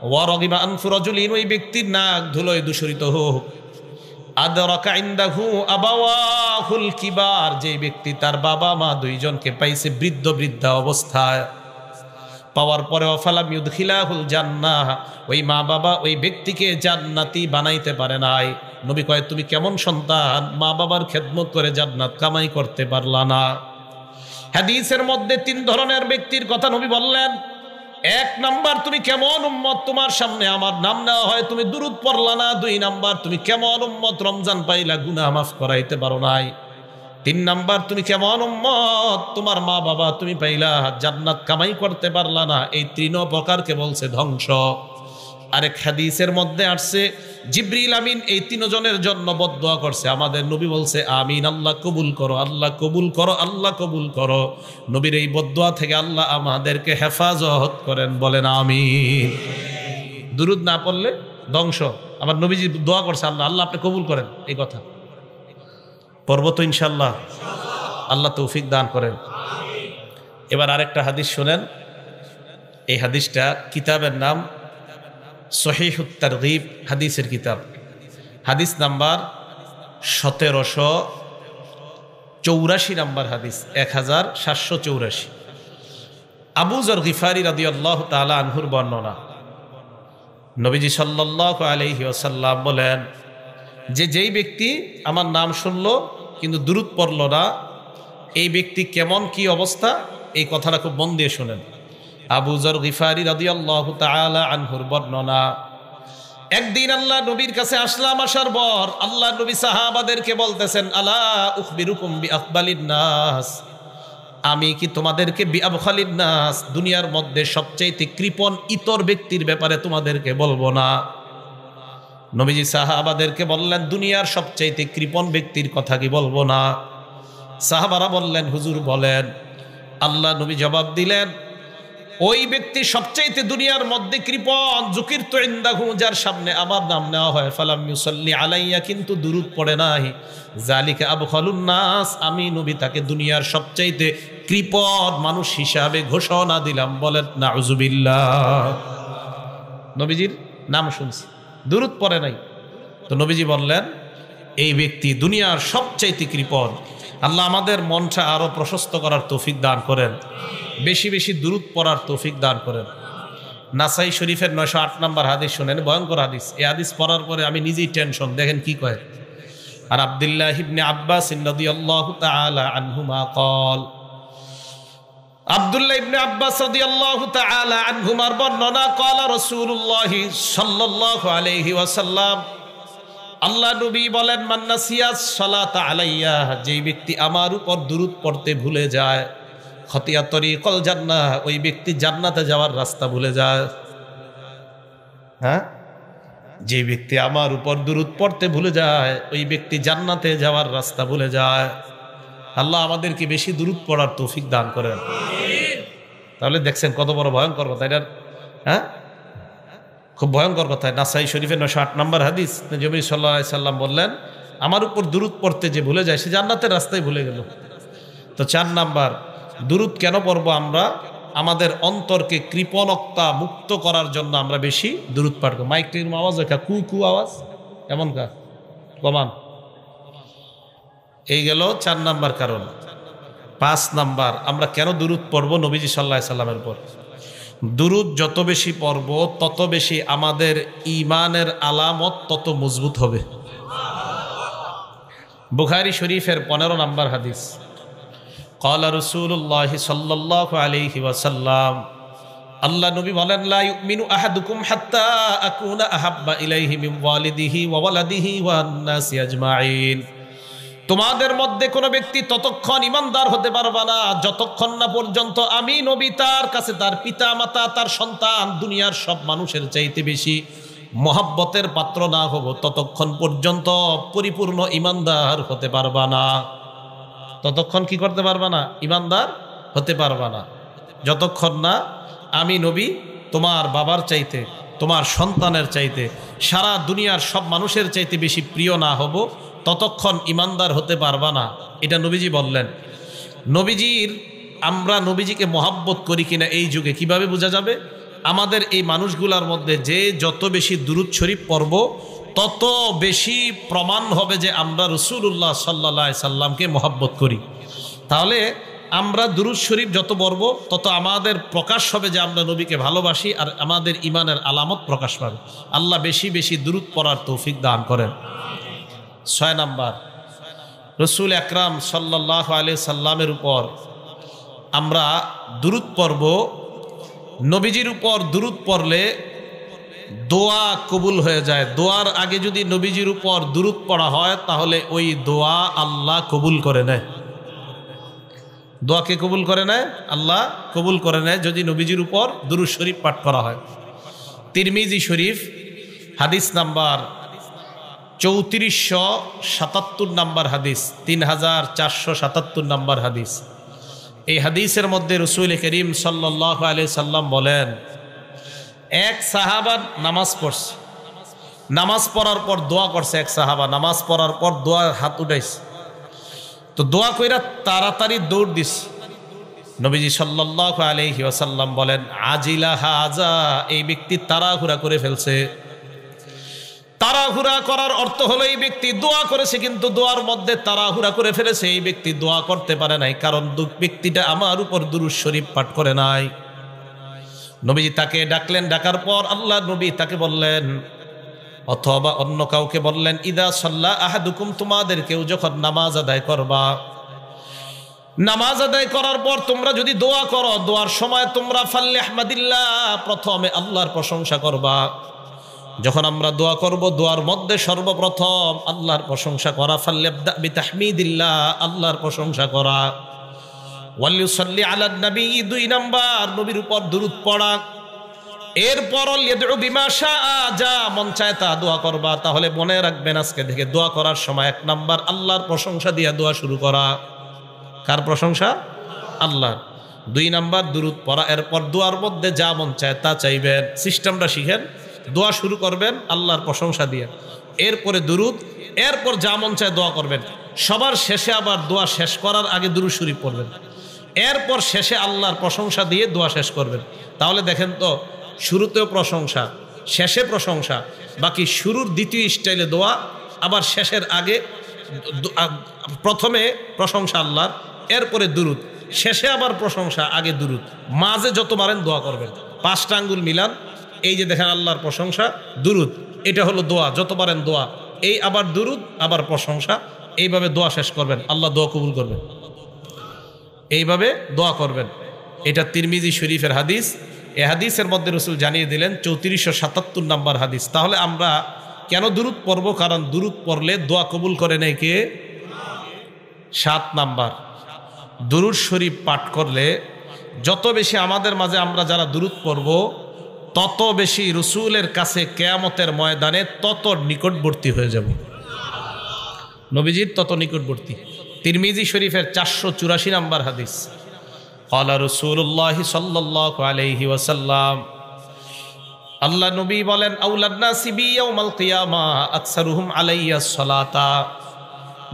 ওয়ারাগিমা আনফু রাজুলিন, ওই ব্যক্তির নাক ধুলোয় দূষরিত হোক। আদরাকা ইনদাহু আবাওয়াহুল কিবার, যে ব্যক্তি তার বাবা মা 2 জনকে পাইছে বৃদ্ধা অবস্থায়, পাওয়ার পরেও ফালাম ইউদখিলাহুল জান্নাহ, ওই মা বাবা ওই ব্যক্তিকে জান্নাতি বানাইতে পারে নাই। নবী কয় তুমি কেমন সন্তান, মা বাবার খেদমত করে জান্নাত কামাই করতে পারলা না। হাদিসের মধ্যে 3 ধরনের ব্যক্তির কথা নবী বললেন। এক নাম্বার, তুমি কেমন উম্মত, তোমার সামনে আমার নাম নেওয়া হয়, তুমি দুরূদ পড়লা না। দুই নাম্বার, তুমি কেমন উম্মত, রমজান পাইলা, গুনাহ মাফ করাইতে পারো নাই। তিন নাম্বার, তুমি কেমন উম্মত, তোমার মা বাবা তুমি পাইলা, জান্নাত কামাই করতে পারলা না। এই তিন প্রকারকে বলছে ধ্বংস। আরেক হাদিসের মধ্যে আসছে জিবরিল আমিন এই তিনজনের জন্য বদদুয়া করছে। আমাদের নবী বলছে আমিন, আল্লাহ কবুল করো, আল্লাহ কবুল করো, আল্লাহ কবুল করো। নবীর এই বদদুয়া থেকে আল্লাহ আমাদেরকে হেফাজত করেন, বলেন আমিন। দুরূদ না পড়লে ধ্বংস। আবার নবীজি দোয়া করছে আল্লাহ, আল্লাহ আপনি কবুল করেন। এই কথা পড়ব তো ইনশাআল্লাহ, আল্লাহ তৌফিক দান করেন। এবার আরেকটা হাদিস শোনেন। এই হাদিসটা, কিতাবের নাম সহিহুত তারগীব, হাদিসের কিতাব, হাদিস নাম্বার 1784 নাম্বার হাদিস, 1784। আবু যর গিফারি রাদিয়াল্লাহু তাআলা আনহুর বর্ণনা। নবীজি সাল্লাল্লাহু আলাইহি ওয়াসাল্লাম বলেন যে যেই ব্যক্তি আমার নাম শুনলো কিন্তু দুরূদ পড়ল না, এই ব্যক্তি কেমন কি অবস্থা, এই কথাটা খুব মন দিয়ে শোনেন। আবু যর গিফারি রাদিয়াল্লাহু তাআলা আনহুর বর্ণনা। একদিন আল্লাহ নবীর কাছে আসলাম, আসার পর আল্লাহ নবী সাহাবাদেরকে বলতেছেন, আলা উখবিরুকুম বিআফদালিন নাস, আমি কি তোমাদেরকে বিআবখালিন নাস, দুনিয়ার মধ্যে সবচাইতে কৃপণ ইতর ব্যক্তির ব্যাপারে তোমাদেরকে বলবো না? নবীজি সাহাবাদেরকে বললেন, দুনিয়ার সবচাইতে কৃপণ ব্যক্তির কথা কি বলবো না? সাহাবারা বললেন, হুজুর বলেন। আল্লাহ নবী জবাব দিলেন, ওই ব্যক্তি সবচাইতে দুনিয়ার মধ্যে কৃপণ, যুকিরতু ইনদাহু, যার সামনে আমার নাম নেওয়া হয়, ফালাম ইউসাল্লি আলাইয়া, কিন্তু দুরূদ পড়ে নাই, জালিকা আবখালুন নাস, আমি নবী তাকে দুনিয়ার সবচাইতে কৃপণ মানুষ হিসাবে ঘোষণা দিলাম। বলেন নাউজুবিল্লাহ। নবীজির নাম শুনছি, দুরূদ পড়ে নাই, তো নবীজি বললেন এই ব্যক্তি দুনিয়ার সবচাইতে কৃপণ। আল্লাহ আমাদের মনটা আরো প্রশস্ত করার তৌফিক দান করেন, বেশি বেশি দুরূদ পড়ার তৌফিক দান করেন। নাসাই শরীফের 908 নম্বর হাদিস শুনেন, ভয়ঙ্কর হাদিস। এই হাদিস পড়ার পরে আমি নিজেই টেনশন, দেখেন কি কয়। আর আব্দুল্লাহ ইবনে আব্বাস রাদিয়াল্লাহু তাআলা আনহুমা قال, আব্দুল্লাহ ইবনে আব্বাস রাদিয়াল্লাহু তাআলা আনহুমার বর্ণনা, قال রাসূলুল্লাহ সাল্লাল্লাহু আলাইহি ওয়াসাল্লাম, আল্লাহ নবী বলেন, মান নাসিয়াস সালাতা আলাইয়া, যেই ব্যক্তি আমার উপর দুরূদ পড়তে ভুলে যায়, খতিয়া তরিকল জান্নাহ, ওই ব্যক্তি জান্নাতে যাওয়ার রাস্তা ভুলে যায়। হ্যাঁ, যে ব্যক্তি আমার উপর দুরূদ পড়তে ভুলে যায়, ওই ব্যক্তি জান্নাতে যাওয়ার রাস্তা ভুলে যায়। আল্লাহ আমাদেরকে বেশি দুরূদ পড়ার তৌফিক দান করেন। তাহলে দেখছেন কত বড় ভয়ঙ্কর কথা এটা। হ্যাঁ, খুব ভয়ঙ্কর কথা। নাসাই শরীফের 908 নম্বর হাদিস, নবী সাল্লাল্লাহু আলাইহি সাল্লাম বললেন, আমার উপর দুরূদ পড়তে যে ভুলে যায়, সে জান্নাতের রাস্তায় ভুলে গেল। তো 4 নাম্বার, দুরূদ কেন পড়বো আমরা? আমাদের অন্তরকে কৃপণতা মুক্ত করার জন্য আমরা বেশি দুরূদ পাঠ করব। মাইকের আওয়াজ একটা কু কু আওয়াজ, এমন কা কমান। এই গেল 4 নাম্বার কারণ। 5 নাম্বার, আমরা কেন দুরূদ পড়বো নবীজি সাল্লাল্লাহু আলাইহি সাল্লামের উপর? দুরূদ যত বেশি পড়ব তত বেশি আমাদের ঈমানের আলামত তত মজবুত হবে। বুখারী শরীফের 15 নাম্বার হাদিস, قال رسول الله صلى الله عليه وسلم, আল্লাহ নবী বলেন, লা ইউমিনু আহাদুকুম হাত্তা আকুনা আহাব্বা ইলাইহি মিন ওয়ালিদিহি ওয়া ওয়ালাদিহি ওয়ান নাসি আজমাইন, তোমাদের মধ্যে কোনো ব্যক্তি ততক্ষণ ইমানদার হতে পারবে না যতক্ষণ না পর্যন্ত আমি নবী তার কাছে তার পিতা মাতা তার সন্তান দুনিয়ার সব মানুষের চাইতে বেশি মহব্বতের পাত্র না হব, ততক্ষণ পর্যন্ত পরিপূর্ণ ইমানদার হতে পারবা না। ততক্ষণ কি করতে পারবা না? ইমানদার হতে পারবা না যতক্ষণ না আমি নবী তোমার বাবার চাইতে, তোমার সন্তানের চাইতে, সারা দুনিয়ার সব মানুষের চাইতে বেশি প্রিয় না হব, ততক্ষণ ইমানদার হতে পারবা না। এটা নবীজি বললেন। নবীজির, আমরা নবীজিকে মহাব্বত করি কিনা এই যুগে কিভাবে বোঝা যাবে? আমাদের এই মানুষগুলার মধ্যে যে যত বেশি দুরূদ শরীফ পড়ব তত বেশি প্রমাণ হবে যে আমরা রাসূলুল্লাহ সাল্লাল্লাহু আলাইহি সাল্লামকে মহাব্বত করি। তাহলে আমরা দুরূদ শরীফ যত পড়ব তত আমাদের প্রকাশ হবে যে আমরা নবীকে ভালোবাসি, আর আমাদের ইমানের আলামত প্রকাশ পাবে। আল্লাহ বেশি বেশি দুরূদ পড়ার তৌফিক দান করেন। 6 নাম্বার, রাসূল আকরাম সাল্লাল্লাহু আলাইহি সাল্লামের উপর আমরা দুরূদ পড়ব নবীজির উপর দুরূদ পড়লে দোয়া কবুল হয়ে যায়। দোয়ার আগে যদি নবীজির উপর দুরূদ পড়া হয় তাহলে ওই দোয়া আল্লাহ কবুল করে নেয়। দোয়াকে কবুল করে নেয়, আল্লাহ কবুল করে নেয় যদি নবীজির উপর দুরূদ শরীফ পাঠ করা হয়। তিরমিজি শরীফ হাদিস নাম্বার 3477 নাম্বার হাদিস, 3477 নাম্বার হাদিস। এই হাদিসের মধ্যে রাসূল করিম সাল্লাল্লাহু আলাইহি সাল্লাম বলেন, এক সাহাবা নামাজ পড়ছে, নামাজ পড়ার পর দোয়া করছে। এক সাহাবা নামাজ পড়ার পর দোয়া হাত উঠাইছে, তো দোয়া কইরা তাড়াতাড়ি দৌড় দিস। নবীজি সাল্লাল্লাহু আলাইহি ওয়াসাল্লাম বলেন, আজিলা হাজা, এই ব্যক্তি তাড়াহুড়া করে ফেলছে। তাড়াহুড়া করার অর্থ হলো এই ব্যক্তি দোয়া করেছে কিন্তু দোয়ার মধ্যে তাড়াহুড়া করে ফেলেছে। এই ব্যক্তি দোয়া করতে পারে নাই, কারণ ব্যক্তিটা আমার উপর দুরূদ শরীফ পাঠ করে নাই। নবীজি তাকে ডাকলেন, ডাকার পর আল্লাহ নবী তাকে বললেন, অথবা অন্য কাউকে বললেন, ইদা সাল্লা আহাদুকুম, তোমাদের কেউ যখন নামাজ আদায় করবা, নামাজ আদায় করার পর তোমরা যদি দোয়া করো, দোয়ার সময় তোমরা ফাল্লিহমাদিল্লাহ, প্রথমে আল্লাহর প্রশংসা করবা। যখন আমরা দোয়া করব, দোয়ার মধ্যে সর্বপ্রথম আল্লাহর প্রশংসা করা। ফাল্লিবদা বিতাহমিদিল্লাহ, আল্লাহর প্রশংসা করা। ওয়ালিউসাল্লি আলান নবী, 2 নাম্বার নবীর উপর দুরূদ পড়া। এরপর লিয়াদউ বিমা শাআ, যা মন চায় তা দোয়া করবা। তাহলে মনে রাখবেন আজকে থেকে দোয়া করার সময় 1 নাম্বার আল্লাহর প্রশংসা দিয়ে দোয়া শুরু করা। কার প্রশংসা? আল্লাহর। 2 নাম্বার দুরূদ পড়া। এরপর দোয়ার মধ্যে যা মন চায় তা চাইবেন। সিস্টেমটা শিখেন। দোয়া শুরু করবেন আল্লাহর প্রশংসা দিয়ে, এরপরে দুরূদ, এরপর যা মন চায় দোয়া করবেন। সবার শেষে আবার দোয়া শেষ করার আগে দুরূদ শরীফ পড়বেন, এরপর শেষে আল্লাহর প্রশংসা দিয়ে দোয়া শেষ করবেন। তাহলে দেখেন তো, শুরুতেও প্রশংসা, শেষে প্রশংসা, বাকি শুরুর দ্বিতীয় স্টাইলে দোয়া, আবার শেষের আগে প্রথমে প্রশংসা আল্লাহর, এরপরে দুরূদ, শেষে আবার প্রশংসা, আগে দুরূদ। মাঝে যত পারেন দোয়া করবেন, 5টা আঙ্গুল মিলান। এই যে দেখেন আল্লাহর প্রশংসা, দুরূদ, এটা হলো দোয়া, যত পারেন দোয়া। এই আবার দুরূদ, আবার প্রশংসা, এইভাবে দোয়া শেষ করবেন, আল্লাহ দোয়া কবুল করবেন। এইভাবে দোয়া করবেন। এটা তিরমিজি শরীফের হাদিস। এই হাদিসের মধ্যে রাসূল জানিয়ে দিলেন 3477 নাম্বার হাদিস। তাহলে আমরা কেন দুরূদ পড়ব? কারণ দুরূদ পড়লে দোয়া কবুল করে নেয় কে? 7 নাম্বার, দুরূদ শরীফ পাঠ করলে যত বেশি আমাদের মাঝে আমরা যারা দুরূদ পড়ব, তত বেশি রাসূলের কাছে কিয়ামতের ময়দানে তত নিকটবর্তী হয়ে যাব, নবীজির তত নিকটবর্তী। তিরমিজি শরীফের 484 নাম্বার হাদিস। ক্বালা রাসূলুল্লাহ সাল্লাল্লাহু আলাইহি ওয়াসাল্লাম, আল্লাহ নবী বলেন, আউলান নাসি বি ইয়াউমাল কিয়ামাহ আকসারুহুম আলাইয়া সালাতা।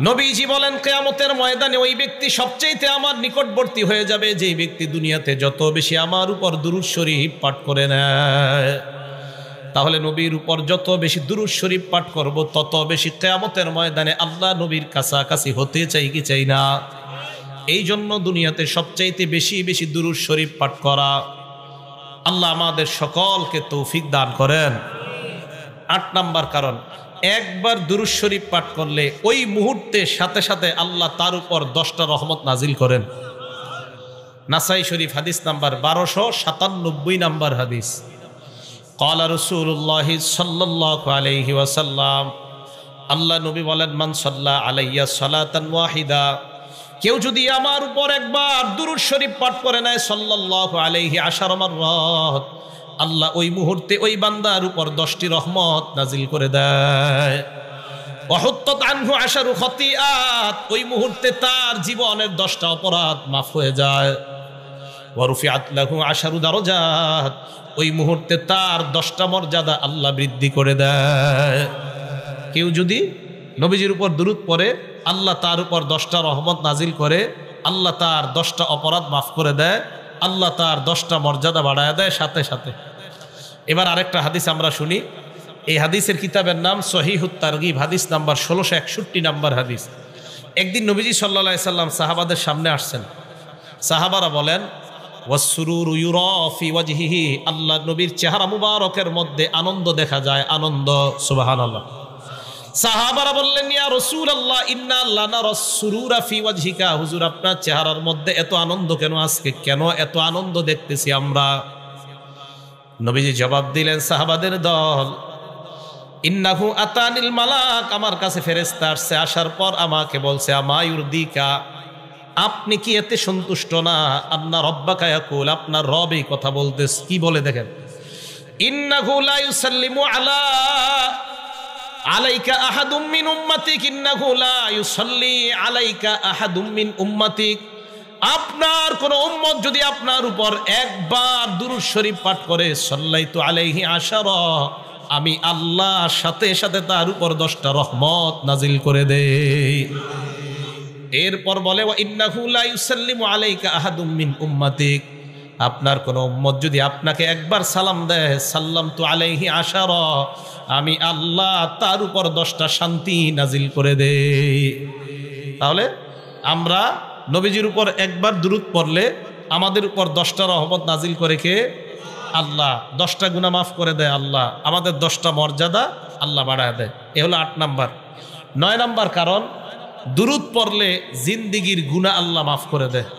নবীজি বলেন, কিয়ামতের ময়দানে ওই ব্যক্তি সবচেয়ে আমার নিকটবর্তী হয়ে যাবে যে ব্যক্তি দুনিয়াতে যত বেশি আমার উপর দুরূদ শরীফ পাঠ করে নেয়। তাহলে নবীর উপর যত বেশি দুরূদ শরীফ পাঠ করব, তত বেশি কিয়ামতের ময়দানে আল্লাহ নবীর কাছাকাছি হতে চাই কি চাই না? এই জন্য দুনিয়াতে সবচাইতে বেশি বেশি দুরূদ শরীফ পাঠ করা। আল্লাহ আমাদের সকলকে তৌফিক দান করেন। 8 নাম্বার কারণ, একবার দুরূদ শরীফ পাঠ করলে ওই মুহূর্তে সাথে সাথে আল্লাহ তার উপর 10টা রহমত নাজিল করেন। নাসাই শরীফ হাদিস নাম্বার 1297 নাম্বার হাদিস। ক্বালা রাসূলুল্লাহ সাল্লাল্লাহু আলাইহি ওয়াসাল্লাম, আল্লাহ নবী বলেন, মান সাল্লা আলাইয়া সালাতান ওয়াহিদা, কেউ যদি আমার উপর একবার দুরূদ শরীফ পাঠ করে নেয়, সাল্লাল্লাহু আলাইহি আশারা মাররাত, আল্লাহ ওই মুহূর্তে ওই বান্দার উপর 10টি রহমত নাজিল করে দেয়। ওয়াহুত্তাত আনহু আশারু খতিআত, ওই মুহূর্তে তার জীবনের 10টা অপরাধ মাফ হয়ে যায়। ওয়া রুফিআত লাহু আশারু দারাজাত, ওই মুহূর্তে তার 10টা মর্যাদা আল্লাহ বৃদ্ধি করে দেয়। কেউ যদি নবীজির উপর দুরূদ পড়ে, আল্লাহ তার উপর 10টা রহমত নাজিল করে, আল্লাহ তার 10টা অপরাধ মাফ করে দেয়, আল্লাহ তার 10টা মর্যাদা বাড়ায় দেয় সাথে সাথে। এবার আরেকটা হাদিস আমরা শুনি। এই হাদিসের কিতাবের নাম সহিহুত তারগিব, হাদিস নাম্বার 1661 নাম্বার হাদিস। একদিন নবীজি সাল্লাল্লাহু আলাইহি সাল্লাম সাহাবাদের সামনে আসছেন। সাহাবারা বলেন, ওয়াসসুরুরু ইউরা ফি ওয়াজহিহি, আল্লাহ নবীর চেহারা মুবারকের মধ্যে আনন্দ দেখা যায়, আনন্দ। সুবহানাল্লাহ। সাহাবারা বললেন, ইয়া রাসূলুল্লাহ ইন্না লানারাস সুরুরা ফি ওয়াজহিকা, হুজুর আপনার চেহারার মধ্যে এত আনন্দ কেন? আজকে কেন এত আনন্দ দেখতেছি আমরা? নবীজি জবাব দিলেন, সাহাবাদের দল, ইন্নাহু আতানিল মালাক, আমার কাছে ফেরেশতা আসছে, আসার পর আমাকে বলছে, আমায়ুরদিকা, আপনি কি এতে সন্তুষ্ট না? আন্না রব্বাকা ইয়াকুল, আপনার রব এই কথা বলতেছে। কি বলে দেখেন, ইন্নাহু লা ইউসাল্লিমু আলাইকা আহাদুম মিন উম্মাতিক, ইন্নাহু লা ইউসাল্লি আলাইকা আহাদুম মিন উম্মাতিক, আপনার কোন উম্মত যদি আপনার উপর একবার দুরূদ শরীফ পাঠ করে, সাল্লাইতু আলাইহি আশারা, আমি আল্লাহ সাথে সাথে তার উপর 10টা রহমত নাজিল করে দেই। এরপর বলে, ওয়া ইন্নাহু লা ইউসাল্লিমু আলাইকা আহাদুম মিন উম্মাতিক, আপনার কোন উম্মত যদি আপনাকে একবার সালাম দেয়, সাল্লামতু আলাইহি আশারা, আমি আল্লাহ তার উপর 10টা শান্তি নাজিল করে দেই। তাহলে আমরা নবীজির উপর একবার দুরূদ পড়লে আমাদের উপর 10টা রহমত নাজিল করে কে? আল্লাহ। 10টা গুনাহ মাফ করে দেয় আল্লাহ, আমাদের 10টা মর্যাদা আল্লাহ বাড়ায় দেয়। এ হলো 8 নাম্বার। 9 নাম্বার কারণ, দুরূদ পড়লে জিন্দিগির গুনাহ আল্লাহ মাফ করে দেয়।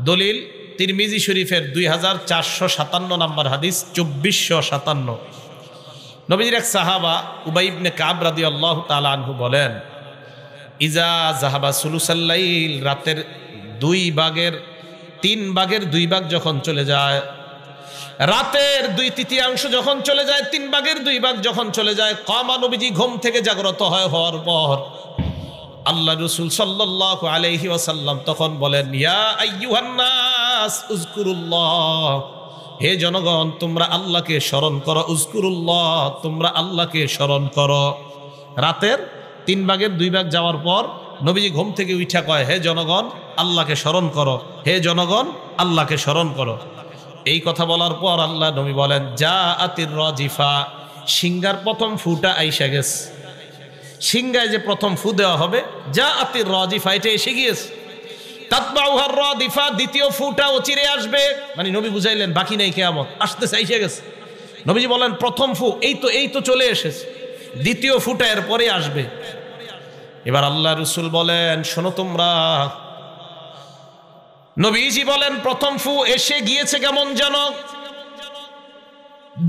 দলিল তিরমিজি শরীফের 2457 নাম্বার হাদিস, 2457। নবীজির এক সাহাবা উবাই ইবনে কাব রাদিয়াল্লাহু তাআলা আনহু বলেন, ইজা জাহাবা সুলুসাল লাইল, রাতের 3 ভাগের 2 ভাগ যখন চলে যায়, রাতের 2/3 যখন চলে যায়, 3 ভাগের 2 ভাগ যখন চলে যায়, কামা, নবীজি ঘুম থেকে জাগ্রত হওয়ার পর আল্লাহ রাসূল সাল্লাল্লাহু আলাইহি ওয়াসাল্লাম তখন বলেন, ইয়া আইয়ুহান নাস উযকুরুল্লাহ, হে জনগণ তোমরা আল্লাহকে স্মরণ করো, উযকুরুল্লাহ, তোমরা আল্লাহকে স্মরণ করো। রাতের 3 ভাগের 2 ভাগ যাওয়ার পর নবীজি ঘুম থেকে উঠা কয়, হে জনগণ আল্লাহকে স্মরণ করো, হে জনগণ আল্লাহকে স্মরণ করো। এই কথা বলার পর আল্লাহ নবী বলেন, জাআতির রাজিফা, সিংহার প্রথম ফুটা আইসা গেছে। সিংহায় যে প্রথম ফু দেওয়া হবে, জাআতির রাজিফা, এটা এসে গিয়েছে। তাতবাউহার রাদিফা, দ্বিতীয় ফুটা চিরে আসবে। মানে নবী বুঝাইলেন বাকি নেই, কিয়ামত আসতেছে, এসে গেছে। নবীজি বলেন, প্রথম ফু এই তো চলে এসেছে, দ্বিতীয় ফুটা এর পরে আসবে। এবার আল্লাহ রাসূল বলেন, শোনো তোমরা। নবীজি বলেন, প্রথম ফু এসে গিয়েছে কেমন যেন,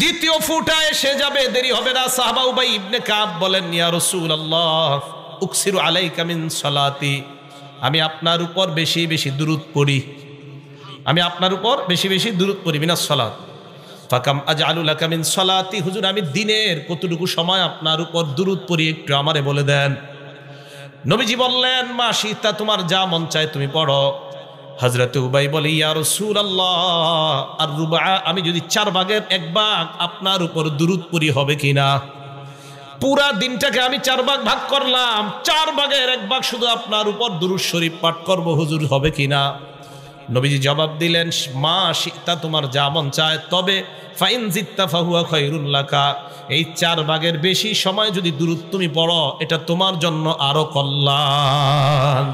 দ্বিতীয় ফুটা এসে যাবে, দেরি হবে না। সাহাবা উবাই ইবনে কাব বলেন, ইয়া রাসূলুল্লাহ, উকসিরু আলাইকা মিন সালাতি, আমি আপনার উপর বেশি বেশি দুরূদ পড়ি, আমি আপনার উপর বেশি বেশি দুরূদ পড়ি, মিনাস সালাত। ফাকাম আজআলু লাকা মিন সালাতি, হুজুর আমি দিনের কতটুকু সময় আপনার উপর দুরূদ পড়ি, একটু আমারে বলে দেন। নবীজি বললেন, মা শিতা, তোমার যা মন চায় তুমি পড়ো। হযরতে উবাই বলে, ইয়া রাসূলুল্লাহ, আর রুবা, আমি যদি 4 ভাগের 1 ভাগ আপনার উপর দুরূদ পড়ি হবে কিনা? পুরা দিনটাকে আমি 4 ভাগ ভাগ করলাম, 4 ভাগের 1 ভাগ শুধু আপনার উপর দুরূদ শরীফ পাঠ করব, হুজুর হবে কিনা? নবীজি জবাব দিলেন, মা শিতা, তোমার যা মন চায়, তবে ফাইন জিত্তা ফাহুয়া খায়রুল লাকা, এই 4 ভাগের বেশি সময় যদি দুরূদ তুমি পড়ো, এটা তোমার জন্য আরো কল্যাণ।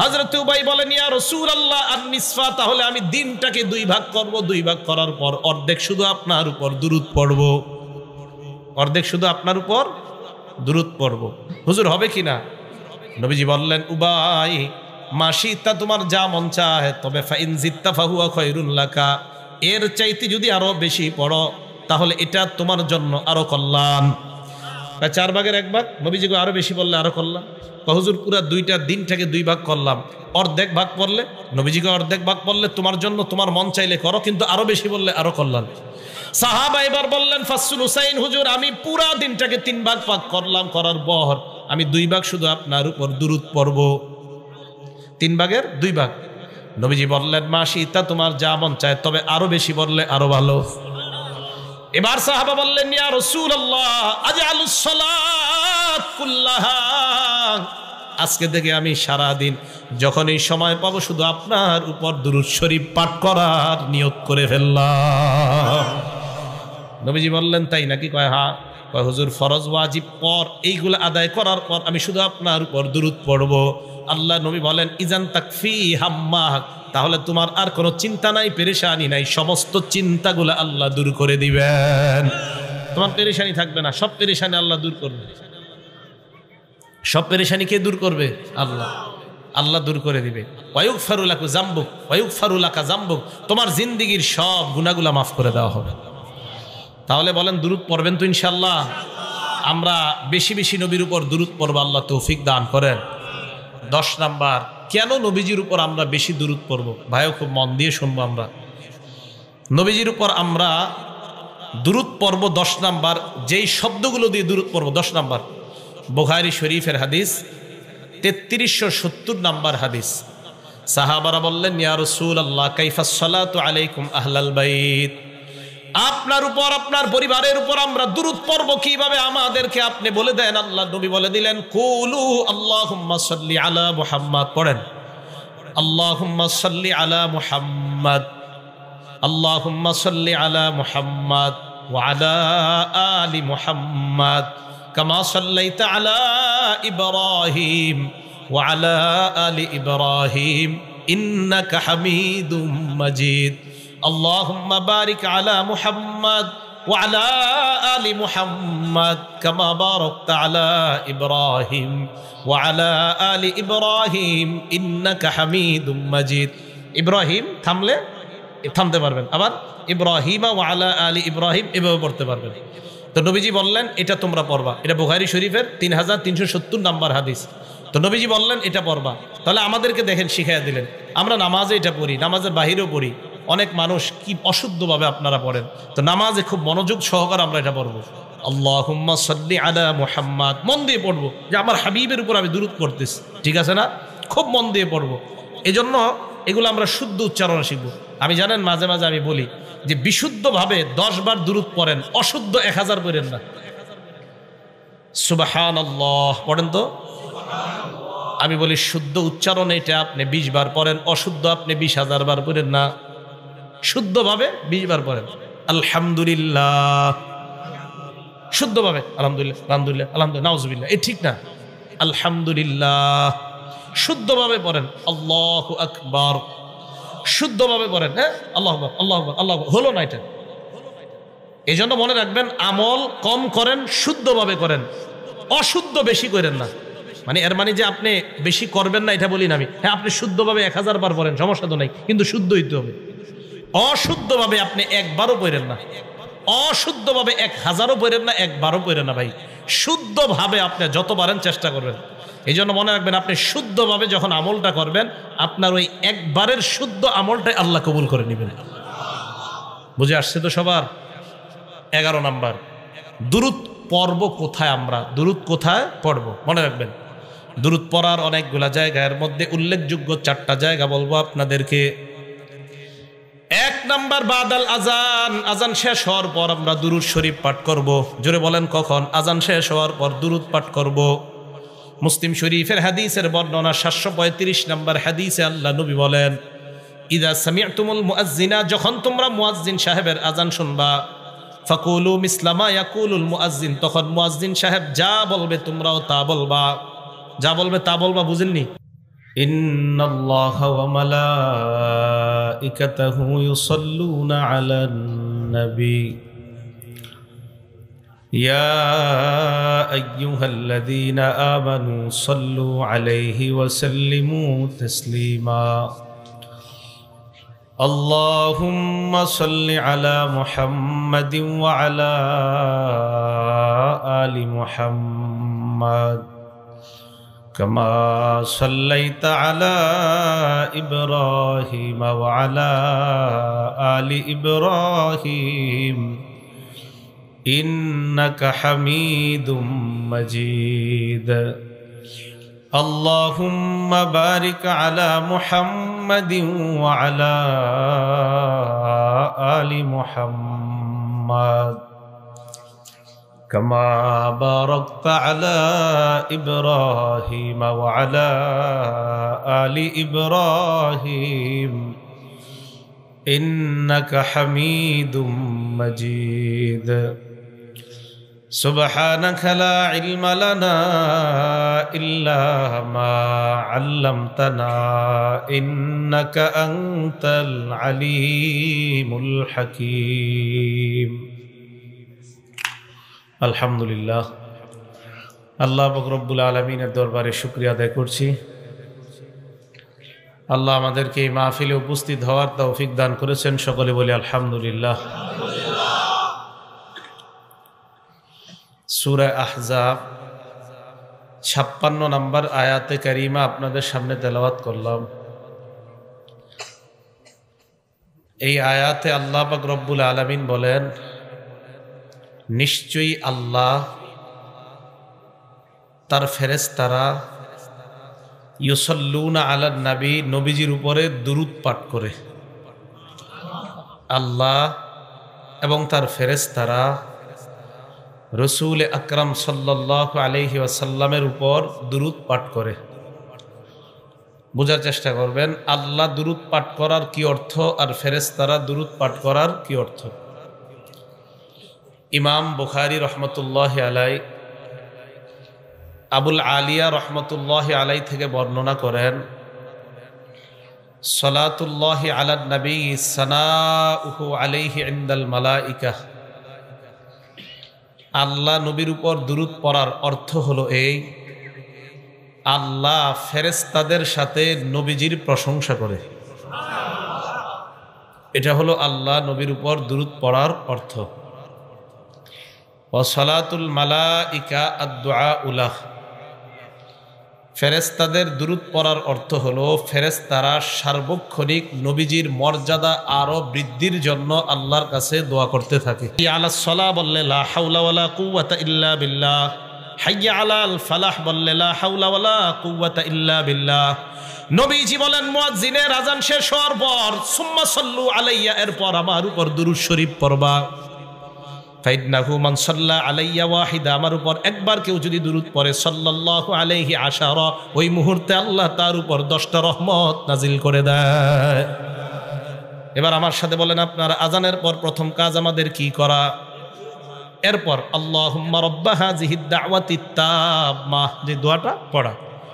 হযরত উবাই বলেন, ইয়া রাসূলুল্লাহ, আন-নিসফা, তাহলে আমি দিনটাকে 2 ভাগ করব, 2 ভাগ করার পর অর্ধেক শুধু আপনার উপর দুরূদ পড়ব, অর্ধেক শুধু আপনার উপর দুরূদ পড়ব, হুজুর হবে কিনা? নবীজি বললেন, উবাই, মা শিতা, তোমার যা মন চায়, তবে ফাইন জিত্তা ফাহুয়া খায়রুল লাকা, এর চাইতে যদি আরো বেশি পড়ো তাহলে এটা তোমার জন্য আরো কল্যাণ। 4 ভাগের 1 ভাগ, নবীজিকে আরো বেশি বললে আরো কল্যাণ। হুজুর পুরা দিনটাকে 2 ভাগ করলাম, অর্ধেক ভাগ পড়লে, নবীজিকে অর্ধেক ভাগ পড়লে তোমার জন্য, তোমার মন চাইলে করো, কিন্তু আরো বেশি বললে আরো কল্যাণ। সাহাবা এবার বললেন, ফাসুল হুসাইন, হুজুর আমি পুরা দিনটাকে 3 ভাগ ভাগ করলাম, করার পর আমি 2 ভাগ শুধু আপনার উপর দুরূদ পড়ব, 3 ভাগের 2 ভাগ। নবীজি বললেন, মা শিতা, তোমার যা মন চায়, তবে আরো বেশি বললে আরো ভালো। এবার সাহাবা বললেন, ইয়া রাসূলুল্লাহ, আজআলুস সালাত কুল্লাহা, আজকে থেকে আমি সারা দিন যখন এই সময় পাবো শুধু আপনার উপর দুরূদ শরীফ পাঠ করার নিয়ত করে ফেললাম। নবীজি বললেন, তাই নাকি? কয় হ্যাঁ। কয় হুজুর, ফরজ ওয়াজিব পর এইগুলো আদায় করার পর আমি শুধু আপনার উপর দুরূদ পড়ব। আল্লাহ নবী বলেন, ইজান তাকফি হাম্মাক, তাহলে তোমার আর কোনো চিন্তা নাই, পেরেশানি নাই, সমস্ত চিন্তাগুলো আল্লাহ দূর করে দিবেন, তোমার পেরেশানি থাকবে না, সব পেরেশানি আল্লাহ দূর করবে। সব পেরেশানি কে দূর করবে? আল্লাহ। আল্লাহ দূর করে দিবে। ওয়ায়ুগফারু লাকু যামবুক ওয়ায়ুগফারু লাকা যামবুক, তোমার জিন্দেগীর সব গুনাহগুলো মাফ করে দেওয়া হবে। তাহলে বলেন দুরূদ পড়বেন তো ইনশাআল্লাহ? আমরা বেশি বেশি নবীর উপর দুরূদ পড়ব, আল্লাহ তৌফিক দান করেন। 10 নাম্বার, কেন নবীজির উপর আমরা বেশি দুরূদ পড়ব? ভাইও খুব মন দিয়ে শুনবো। আমরা নবীজির উপর আমরা দুরূদ পড়ব 10 নাম্বার, যেই শব্দগুলো দিয়ে দুরূদ পড়ব। 10 নাম্বার, বুখারী শরীফের হাদিস 3370 নাম্বার হাদিস। সাহাবারা বললেন, ইয়া রাসূলুল্লাহ কাইফাস সালাতু আলাইকুম আহলাল বাইত, আপনার উপর আপনার পরিবারের উপর আমরা দুরূদ পড়ব কিভাবে, আমাদেরকে আপনি বলে দেন। আল্লাহ নবী বলে দিলেন, কুলু আল্লাহুম্মা সাল্লি আলা মুহাম্মাদ, পড়েন আল্লাহুম্মা সাল্লি আলা মুহাম্মাদ, আল্লাহুম্মা সাল্লি আলা মুহাম্মাদ ওয়া আলা আলি মুহাম্মাদ কামা সাল্লাইতা আলা ইব্রাহিম ওয়া আলা আলি ইব্রাহিম ইন্নাকা হামিদুম মাজিদ। আল্লাহুম্মা বারিক আলা মুহাম্মাদ ওয়া আলা আলি মুহাম্মাদ কামা বারাকতা আলা ইব্রাহিম ওয়া আলা আলি ইব্রাহিম ইন্নাকা হামিদুম মাজিদ। ইব্রাহিম থামলে থামতে পারবেন, আবার ইব্রাহিমা ওয়া আলা আলি ইব্রাহিম এভাবে পড়তে পারবেন। তো নবীজি বললেন এটা তোমরা পড়বা। এটা বুখারী শরীফের 3370 নাম্বার হাদিস। তো নবীজি বললেন এটা পড়বা। তাহলে আমাদেরকে দেখেন শিখাইয়া দিলেন। আমরা নামাজে এটা পড়ি, নামাজের বাহিরেও পড়ি। অনেক মানুষ কি অশুদ্ধভাবে আপনারা পড়েন। তো নামাজে খুব মনোযোগ সহকারে আমরা এটা পড়বো। আল্লাহুম্মা সাল্লি আলা মুহাম্মাদ, মন দিয়ে পড়বো যে আমার হাবিবের উপর আমি দুরূদ পড়তেছি, ঠিক আছে না? খুব মন দিয়ে পড়বো। এজন্য এগুলো আমরা শুদ্ধ উচ্চারণ শিখবো। আমি জানেন মাঝে মাঝে আমি বলি যে বিশুদ্ধভাবে 10 বার দুরূদ পড়েন, অশুদ্ধ 1000 পড়েন না। সুবহানাল্লাহ পড়েন তো। আমি বলি শুদ্ধ উচ্চারণ এটা আপনি 20 বার পড়েন, অশুদ্ধ আপনি 20,000 বার পড়েন না। শুদ্ধভাবে 20 বার পড়েন। আলহামদুলিল্লাহ শুদ্ধভাবে, আলহামদুলিল্লাহ আলহামদুলিল্লাহ আলহামদুলিল্লাহ নাউজুবিল্লাহ, এই ঠিক না। আলহামদুলিল্লাহ শুদ্ধভাবে পড়েন। আল্লাহু আকবার শুদ্ধভাবে পড়েন। হ্যাঁ, আল্লাহু আকবার আল্লাহু আকবার আল্লাহু আকবার, হলো না এটা। এই জন্য মনে রাখবেন, আমল কম করেন, শুদ্ধভাবে করেন, অশুদ্ধ বেশি করেন না। মানে এর মানে যে আপনি বেশি করবেন না এটা বলি না আমি। হ্যাঁ, আপনি শুদ্ধভাবে 1000 বার পড়েন, সমস্যা তো নাই, কিন্তু শুদ্ধ হইতে হবে। অশুদ্ধভাবে আপনি একবারও পড়েন না, অশুদ্ধভাবে 1000ও পড়েন না, একবারও পড়েন না ভাই। শুদ্ধভাবে আপনি যত পারেন চেষ্টা করবেন। এই জন্য মনে রাখবেন, আপনি শুদ্ধভাবে যখন আমলটা করবেন, আপনার ওই একবারের শুদ্ধ আমলটাই আল্লাহ কবুল করে নেবেন। বুঝে আসছে তো সবার? 11 নাম্বার, দুরূদ পড়ব কোথায়? আমরা দুরূদ কোথায় পড়ব মনে রাখবেন। দুরূদ পড়ার অনেকগুলা জায়গা, এর মধ্যে উল্লেখযোগ্য 4টা জায়গা বলবো আপনাদেরকে। 1 নাম্বার, বাদাল আজান, আজান শেষ হওয়ার পর আমরা দুরূদ শরীফ পাঠ করব। জোরে বলেন কখন? আজান শেষ হওয়ার পর দুরূদ পাঠ করব। মুসলিম শরীফের হাদিসের বর্ণনা 735 নাম্বার হাদিসে আল্লাহ নবী বলেন, ইদা সামি'তুমুল মুআজ্জিনা, যখন তোমরা মুয়াজ্জিন সাহেবের আজান শুনবা, ফাকুলু মিসলামা ইয়াকুলুল মুআজ্জিন, তখন মুয়াজ্জিন সাহেব যা বলবে তোমরাও তা বলবা। যা বলবে তা বলবা, বুঝেননি? ইন্নাল্লাহা ওয়া মালাইকাতাহু ইউসাল্লুনা আলান নবী ইয়া আইয়ুহাল্লাযীনা আমানু সাল্লু আলাইহি ওয়া সাল্লিমু তাসলিমা। আল্লাহুম্মা সাল্লি আলা মুহাম্মাদিন ওয়া আলা আলি মুহাম্মাদ কামা সাল্লাইতা আলা ইব্রাহিম ওয়া আলা আলি ইব্রাহিম ইন্নাকা হামিদুম মাজিদ। আল্লাহুম্মা বারিক আলা মুহাম্মাদিন ওয়া আলা আলি মুহাম্মাদ কামা বারাকতা আলা ইব্রাহিম ওয়া আলা আলি ইব্রাহিম ইন্নাকা হামিদুম মাজিদ। সুবহানাকা লা ইলমা লানা ইল্লা মা আল্লামতানা ইন্নাকা আনতাল আলিমুল হাকীম। আলহামদুলিল্লাহ, আল্লাহ পাক রব্বুল আলামিনের দরবারে শুকরিয়া আদায় করছি। আল্লাহ আমাদেরকে এই মাহফিলে উপস্থিত হওয়ার তৌফিক দান করেছেন, সকলে বলি আলহামদুলিল্লাহ। সূরা আহজাব 56 নম্বর আয়াতে কারিমা আপনাদের সামনে তেলাওয়াত করলাম। এই আয়াতে আল্লাহ পাক রব্বুল আলামিন বলেন, নিশ্চয়ই আল্লাহ তার ফেরেশতারা ইউসাল্লুনা আলান নবী, নবীজির উপরে দুরূদ পাঠ করে। আল্লাহ এবং তার ফেরেশতারা রসুল আকরাম সাল্লাল্লাহু আলাইহি ওয়াসাল্লামের উপর দুরূদ পাঠ করে। বোঝার চেষ্টা করবেন আল্লাহ দুরূদ পাঠ করার কি অর্থ আর ফেরেশতারা দুরূদ পাঠ করার কি অর্থ। ইমাম বুখারী রহমতুল্লাহি আলাইহি আবুল আলিয়া রহমতুল্লাহি আলাইহি থেকে বর্ণনা করেন, সালাতুল্লাহি আলান নবী সানাউহু আলাইহি ইনদাল মালাইকা, আল্লাহ নবীর উপর দুরূদ পড়ার অর্থ হলো এই, আল্লাহ ফেরেশতাদের সাথে নবীজির প্রশংসা করে। এটা হলো আল্লাহ নবীর উপর দুরূদ পড়ার অর্থ। ওয়া সালাতুল মালাইকা আদ-দুআউ লাহ, ফেরেশতাদের দুরূদ পড়ার অর্থ হলো ফেরেশতারা সার্বক্ষণিক নবীজির মর্যাদা আরো বৃদ্ধির জন্য আল্লাহর কাছে দোয়া করতে থাকে। আলাস সালাহ বললে লা হাওলা ওয়ালা কুওয়াতা ইল্লা বিল্লাহ, হাইয়া আলাল ফালাহ বললে লা হাওলা ওয়ালা কুওয়াতা ইল্লা বিল্লাহ। নবীজি বলেন মুয়াজ্জিনের আযান শেষ হওয়ার পর সুম্মা সাল্লু আলাইয়া, এরপর আমার উপর দুরূদ শরীফ পড়বা। ফাইন্নাহু মান সাল্লা আলাইয়া ওয়াহিদা, আমার উপর একবার কেউ যদি দুরূদ পড়ে সাল্লাল্লাহু আলাইহি আশারা, ওই মুহূর্তে আল্লাহ তার উপর 10টা রহমত নাজিল করে দেয়। এবার আমার সাথে বলেন আপনার আজানের পর প্রথম কাজ আমাদের কি করা? এরপর আল্লাহুম্মা রাব্বা হাযিহিদ দাওয়াতিত তাম্মাহ, যে দোয়াটা পড়া।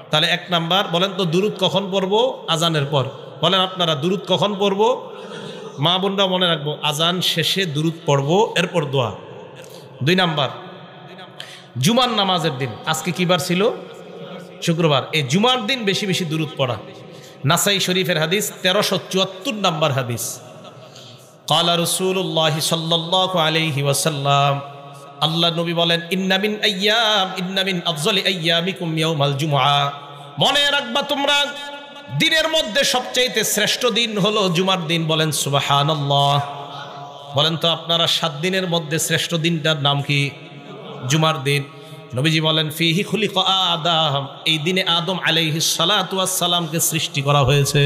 তাহলে 1 নাম্বার বলেন তো দুরূদ কখন পড়বো? আজানের পর। বলেন আপনারা দুরূদ কখন পড়বো? মা বোনরা মনে রাখবো, আজান শেষে দুরূদ পড়বো, এরপর দোয়া। 2 নাম্বার জুমার নামাজের দিন, আজকে কি বার ছিল? শুক্রবার। এই জুমার দিন বেশি বেশি দুরূদ পড়া। নাসাই শরীফের হাদিস 1374 নাম্বার হাদিস, ক্বালা রাসূলুল্লাহি সাল্লাল্লাহু আলাইহি ওয়াসাল্লাম, আল্লাহ নবী বলেন, ইন্না মিন আফজালি আইয়ামিকুম ইয়াউমাল জুমআ, মনে রাখবা তোমরা দিনের মধ্যে সবচাইতে শ্রেষ্ঠ দিন হলো জুমার দিন। বলেন সুবহানাল্লাহ। বলেন তো আপনারা 7 দিনের মধ্যে শ্রেষ্ঠ দিনটার নাম কি? জুমার দিন। নবীজি বলেন ফিহি খুলিকা আদম, এই দিনে আদম আলাইহিস সালাতু ওয়াস সালামকে সৃষ্টি করা হয়েছে।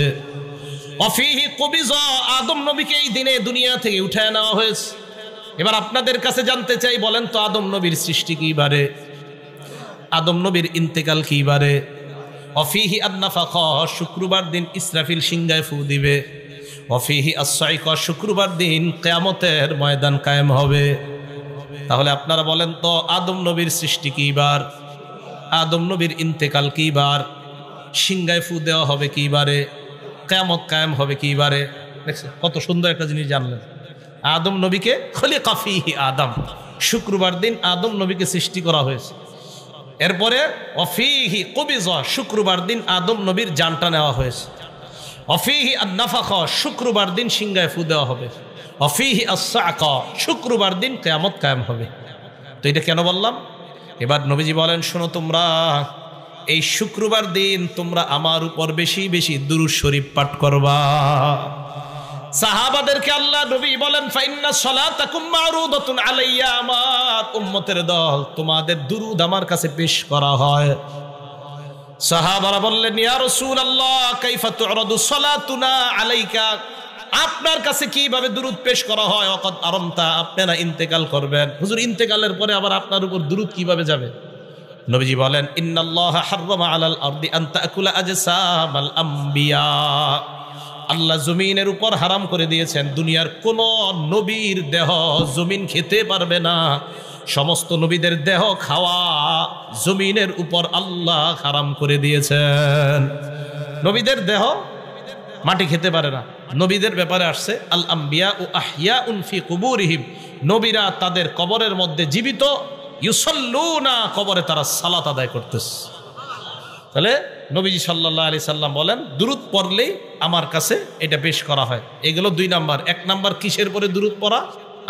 অফিহি কুবিজা, আদম নবীকে এই দিনে দুনিয়া থেকে উঠায় নেওয়া হয়েছে। এবার আপনাদের কাছে জানতে চাই, বলেন তো আদম নবীর সৃষ্টি কি বারে? আদম নবীর ইন্তেকাল কি বারে? অফিহি আন-নাফাখা, শুক্রবার দিন ইসরাফিল সিংহায় ফু দিবে। অফিহি আস-সাইকা, শুক্রবার দিন কিয়ামতের ময়দান কায়েম হবে। তাহলে আপনারা বলেন তো আদম নবীর সৃষ্টি কি বার? আদম নবীর ইন্তেকাল কি বার? সিংহায় ফু দেওয়া হবে কি বারে? কিয়ামত কায়েম হবে কি বারে? দেখছেন কত সুন্দর একটা জিনিস জানলেন। আদম নবীকে খলিকা ফিহি আদম, শুক্রবার দিন আদম নবীকে সৃষ্টি করা হয়েছে। এরপরে অফিহি কুবিজা, শুক্রবার দিন আদম নবীর জানটা নেওয়া হয়েছে। অফিহি আন-নাফাখা, শুক্রবার দিন সিংহায় ফু দেওয়া হবে। অফিহি আস-সাআকা, শুক্রবার দিন কিয়ামত কায়েম হবে। তো এটা কেন বললাম? এবার নবীজি বলেন, শোনো তোমরা, এই শুক্রবার দিন তোমরা আমার উপর বেশি বেশি দুরূদ শরীফ পাঠ করবা। সাহাবাদেরকে আল্লাহ নবী বলেন, ফাইন্না সালাতাকুম মারুদাতুন আলাইয়া, আমার উম্মতের দল, তোমাদের দুরূদ আমার কাছে পেশ করা হয়। সাহাবারা বললেন, ইয়া রাসূলুল্লাহ কাইফা তু'রাদু সালাতুনা আলাইকা, আপনার কাছে কিভাবে দুরূদ পেশ করা হয়? ওয়াকাদ আরামতা, আপনারা ইন্তেকাল করবেন। হুজুর ইন্তেকালের পরে আবার আপনার উপর দুরূদ কিভাবে যাবে? নবীজি বলেন, ইন্নাল্লাহা হাররামা আলাল আরদি আন তাকুলা আজসামাল আম্বিয়া, আল্লাহ জমিনের উপর হারাম করে দিয়েছেন, দুনিয়ার কোন নবীর দেহ জমিন খেতে পারবে না। সমস্ত নবীদের দেহ খাওয়া জমিনের উপর আল্লাহ হারাম করে দিয়েছেন। নবীদের দেহ মাটি খেতে পারে না। নবীদের ব্যাপারে আসছে আল আম্বিয়া ও আহিয়াউন ফি কুবুরিহিম, নবীরা তাদের কবরের মধ্যে জীবিত, ইউসাল্লুনা, কবরে তারা সালাত আদায় করতেছে। তাহলে নবীজি সাল্লাল্লাহু আলাইহি সাল্লাম বলেন দুরূদ পড়লেই আমার কাছে এটা পেশ করা হয়। এগুলো 2 নাম্বার। 1 নাম্বার কিসের পরে দুরূদ পড়া?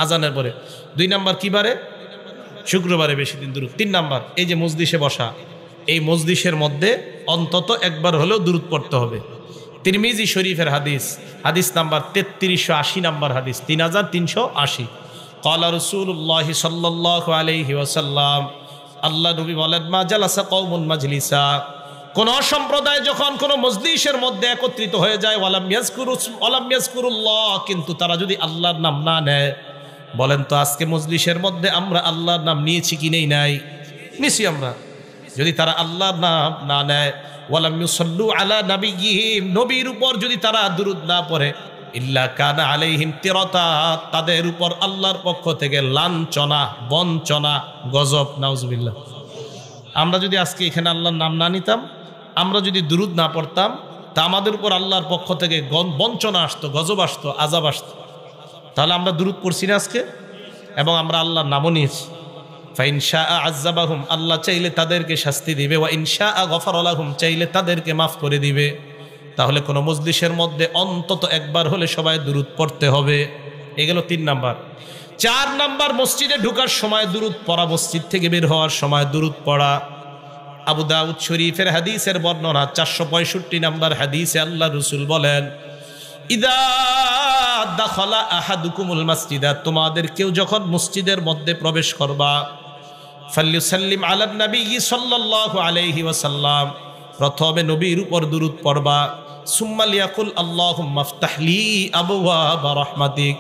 আজানের পরে। 2 নাম্বার কি বারে? শুক্রবারে বেশি দিন দুরূদ। 3 নাম্বার এই যে মজলিসে বসা, এই মজলিসের মধ্যে অন্তত একবার হলেও দুরূদ পড়তে হবে। তিরমিজি শরীফের হাদিস, হাদিস নাম্বার 3380 নাম্বার হাদিস, 3380। ক্বালা রাসূলুল্লাহ সাল্লাল্লাহু আলাইহি ওয়াসাল্লাম, আল্লাহ নবী বলেন, মা জালাসা কওমুন মাজলিসা, কোন সম্প্রদায় যখন কোন মজলিসের মধ্যে একত্রিত হয়ে যায়, ওয়ালাম ইয়াজকুরুল্লাহ, কিন্তু তারা যদি আল্লাহর নাম না নেয়। বলেন তো আজকে মজলিসের মধ্যে আমরা আল্লাহর নাম নিয়েছি কি নেই? নাই, নিছি আমরা। যদি তারা আল্লাহর নাম না নেয়, ওয়ালাম ইউসাল্লু আলা নাবিয়্যিহিম, নবীর উপর যদি তারা দুরূদ না পড়ে, ইল্লা কানা আলাইহিম তিরাতা, তাদের উপর আল্লাহর পক্ষ থেকে লাঞ্ছনা, বঞ্চনা, গজব, নাউজুবিল্লাহ। আমরা যদি আজকে এখানে আল্লাহর নাম না নিতাম, আমরা যদি দুরূদ না পড়তাম, তা আমাদের উপর আল্লাহর পক্ষ থেকে বঞ্চনা আসতো, গজব আসতো, আযাব আসতো। তাহলে আমরা দুরূদ পড়ছি না আজকে, এবং আমরা আল্লাহর নামও নিয়েছি। ফাইন শাআ আযাবাহুম, আল্লাহ চাইলে তাদেরকে শাস্তি দিবে, ওয়া ইন শাআ গফারা লাহুম, চাইলে তাদেরকে মাফ করে দিবে। তাহলে কোনো মজলিসের মধ্যে অন্তত একবার হলে সবাই দুরূদ পড়তে হবে। এগুলো 3 নাম্বার। 4 নাম্বার, মসজিদে ঢোকার সময় দুরূদ পড়া, মসজিদ থেকে বের হওয়ার সময় দুরূদ পড়া। আবু দাউদ শরীফের হাদিসের বর্ণনা 465 নাম্বার হাদিসে আল্লাহ রাসূল বলেন, ইদা দাখালা আহাদুকুমুল মাসজিদা, তোমাদের কেউ যখন মসজিদের মধ্যে প্রবেশ করবা, ফাল্যুসাল্লিম আলান নবী সাল্লাল্লাহু আলাইহি ওয়াসাল্লাম, প্রথমে নবীর উপর দুরূদ পড়বা। সুম্মা লিয়াকুল আল্লাহুম্মা ইফতাহলি আবওয়াবা রাহমাতিক,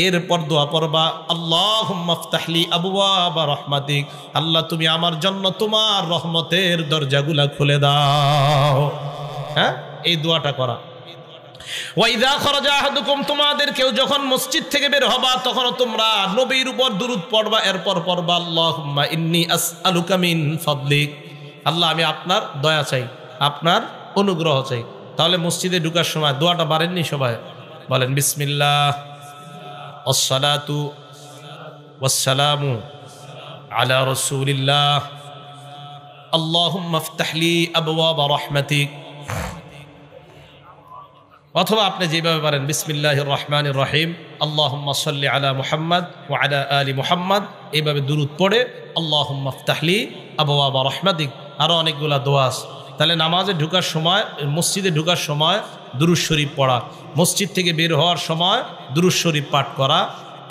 এরপর দোয়া পড়বা, আল্লাহুম্মা ইফতাহলি আবওয়াবা রাহমাতিক, আল্লাহ তুমি আমার জন্য তোমার রহমতের দরজাগুলা খুলে দাও। হ্যাঁ, এই দোয়াটা করা। ওয়াইদা খরাজা আহাদুকুম, তোমাদের কেউ যখন মসজিদ থেকে বের হবা, তখন তোমরা নবীর উপর দুরূদ পড়বা। এরপর পড়বা, আল্লাহুম্মা ইন্নী আসআলুকা মিন ফাদলিক, আল্লাহ আমি আপনার দয়া চাই, আপনার অনুগ্রহ চাই। তাহলে মসজিদে ঢোকার সময় দোয়াটা বাড়েননি সবাই? বলেন, বিসমিল্লাহ আসসালাতু ওয়াসসালামু আলা রাসূলিল্লাহ, আল্লাহুম্মা ইফতাহলি আবওয়াবা রাহমাতিক। অথবা আপনি যেভাবে পারেন, বিসমিল্লাহির রহমানির রহিম, আল্লাহুম্মা সাল্লি আলা মুহাম্মদ ওয়া আলা আলি মুহাম্মদ, এইভাবে দুরূদ পড়ে আল্লাহুম্মা ইফতাহলি আবওয়াবা রাহমাতিক। আরো অনেকগুলা দোয়া আছে। তাহলে নামাজে ঢোকার সময়, মসজিদে ঢোকার সময় দুরূদ শরীফ পড়া, মসজিদ থেকে বের হওয়ার সময় দুরূদ শরীফ পাঠ করা।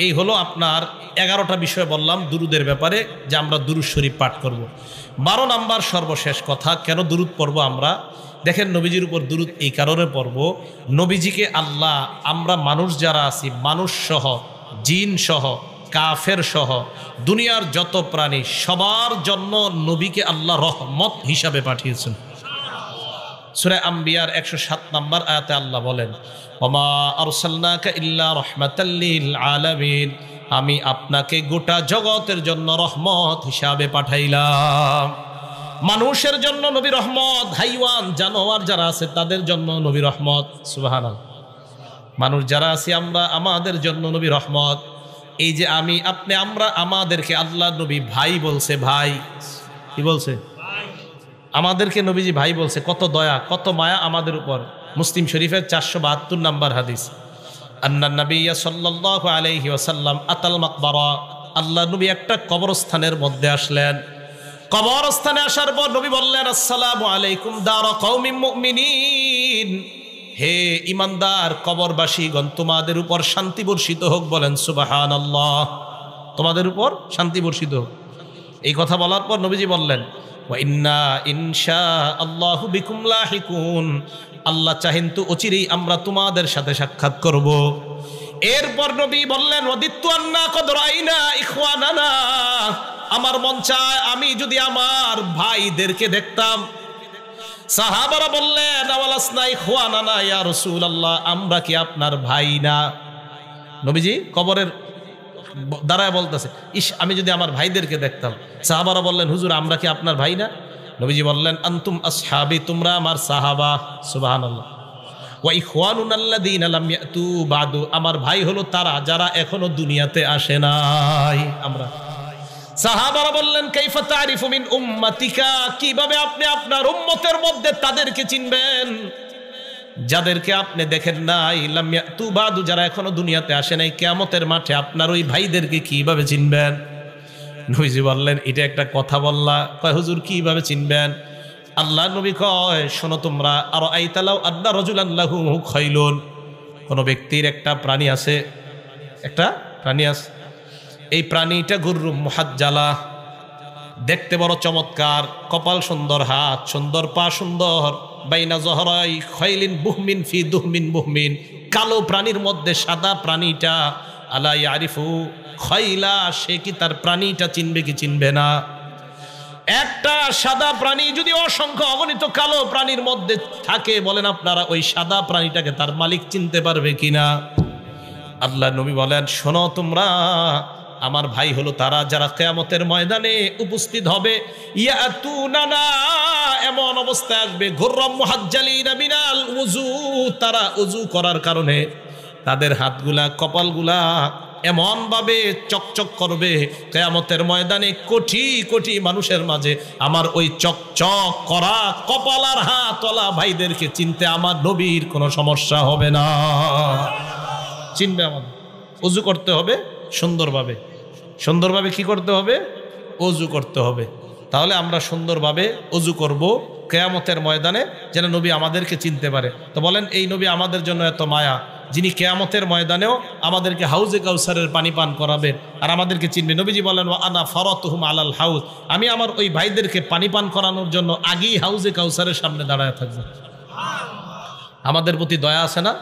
এই হলো আপনার 11টা বিষয় বললাম দুরূদের ব্যাপারে, যে আমরা দুরূদ শরীফ পাঠ করব। 12 নাম্বার সর্বশেষ কথা, কেন দুরূদ পড়ব আমরা? দেখেন, নবীজির উপর দুরূদ এই কারণে পড়ব, নবীজিকে আল্লাহ, আমরা মানুষ যারা আছি, মানুষ সহ, জিন সহ, কাফের সহ, দুনিয়ার যত প্রাণী, সবার জন্য নবীকে আল্লাহ রহমত হিসাবে পাঠিয়েছেন। সূরা আম্বিয়ার 107 নাম্বার আয়াতে আল্লাহ বলেন, ওমা আরসালনাকা ইল্লা রাহমাতাল লিল আলামিন, আমি আপনাকে গোটা জগতের জন্য রহমত হিসাবে পাঠাইলাম। মানুষের জন্য নবী রহমত, হাইওয়ান জানোয়ার যারা আছে তাদের জন্য নবী রহমত। সুবহানাল্লাহ। মানুষ যারা আছি আমরা, আমাদের জন্য নবী রহমত। এই যে আমি, আপনি, আমরা, আমাদেরকে আল্লাহ নবী ভাই বলছে। ভাই কি বলছে? আমাদেরকে নবীজি ভাই বলছে। কত দয়া, কত মায়া আমাদের উপর। মুসলিম শরীফের 472 নাম্বার হাদিস, আন্নান নবিয়্য সাল্লাল্লাহু আলাইহি ওয়াসাল্লাম আতাল মাকবারা, আল্লাহ নবী একটা কবরস্থানের মধ্যে আসলেন। কবরস্থানে আসার পর নবী বললেন, আসসালামু আলাইকুম দারা কওমিন মুমিনিন, হে ইমানদার কবরবাসীগণ, তোমাদের উপর শান্তি বর্ষিত হোক। বলেন সুবহানাল্লাহ, তোমাদের উপর শান্তি বর্ষিত হোক। এই কথা বলার পর নবীজি বললেন, ওয়া ইন্না ইনশাআল্লাহু বিকুম লাহিকুন, আল্লাহ চাহেন তো অচিরেই আমরা তোমাদের সাথে সাক্ষাৎ করব। এরপর নবী বললেন, ওয়াদিত্তু আন্না কদ রাইনা ইখওয়ানানা, আমার মন চায় আমি যদি আমার ভাইদেরকে দেখতাম। সাহাবারা বললেন, আওয়ালাসনা ইখওয়ানানা ইয়া রাসূলুল্লাহ, আমরা কি আপনার ভাই না? নবীজি কবরের দাঁড়ায় বলতেছে, ইস, আমি যদি আমার ভাইদেরকে দেখতাম। সাহাবারা বললেন, হুজুর আমরা কি আপনার ভাই না? নবীজি বললেন, আনতুম আসহাবি, তোমরা আমার সাহাবা। সুবহানাল্লাহ। ওয়া ইখওয়ানুনা আল্লাযীনা লাম ইয়াতু বাদু, আমার ভাই হলো তারা যারা এখনো দুনিয়াতে আসে নাই। আমরা সাহাবারা বললেন কাইফা তারিফু মিন উম্মাতিকা, কিভাবে আপনি আপনার উম্মতের মধ্যে তাদেরকে চিনবেন যাদেরকে আপনি দেখেন নাই, লাম ইয়াতু বাদু, যারা এখনো দুনিয়াতে আসে নাই, কিয়ামতের মাঠে আপনার ওই ভাইদেরকে কিভাবে চিনবেন? নবীজি বললেন এটা একটা কথা বললা। কয় হুজুর কিভাবে চিনবেন? আল্লাহ নবী কয় শোনো তোমরা, আর আইতালাউ আদনা রাজুলান লাহু খাইলুন, কোন ব্যক্তির একটা প্রাণী আছে, একটা প্রাণী আছে, এই প্রাণীটা গুররুম মুহাজ্জালা, দেখতে বড় চমৎকার, কপাল সুন্দর, হাত সুন্দর, পা সুন্দর, বাইনা জহরাই খাইলিন বুহমিন ফি দুহমিন বুহমিন, কালো প্রাণীর মধ্যে সাদা প্রাণীটা, আলা ইয়ারিফু খাইলা, সে কি তার প্রাণীটা চিনবে কি চিনবে না? একটা সাদা প্রাণী যদি অসংখ্য অগণিত কালো প্রাণীর মধ্যে থাকে, বলেন আপনারা ওই সাদা প্রাণীটাকে তার মালিক চিনতে পারবে কিনা? আল্লাহ নবী বলেন শোনো তোমরা, আমার ভাই হলো তারা যারা কিয়ামতের ময়দানে উপস্থিত হবে, ইয়াতুনানা, এমন অবস্থায় আসবে, গুররাম মুহাজ্জালিনা মিনাল উযু, তারা ওযু করার কারণে তাদের হাতগুলা কপালগুলা এমন ভাবে চকচক করবে, কিয়ামতের ময়দানে কোটি কোটি মানুষের মাঝে আমার ওই চকচক করা কপাল আর হাতওয়ালা ভাইদেরকে চিনতে আমার নবীর কোনো সমস্যা হবে না। চিনবে আমাদের। ওযু করতে হবে সুন্দরভাবে, সুন্দরভাবে কি করতে হবে? ওযু করতে হবে। তাহলে আমরা সুন্দরভাবে ওযু করব কিয়ামতের ময়দানে, যেন নবী আমাদেরকে চিনতে পারে। তো বলেন এই নবী আমাদের জন্য এত মায়া, যিনি কিয়ামতের ময়দানেও আমাদেরকে হাউজে কাউসারের পানি পান করাবেন আর আমাদেরকে চিনবে। নবীজি বলেন ওয়া আনা ফারাতুহুম আলাল হাউজ, আমি আমার ওই ভাইদেরকে পানি পান করানোর জন্য আগেই হাউজে কাউসারের সামনে দাঁড়ায় থাকবো। আমাদের প্রতি দয়া আছে না?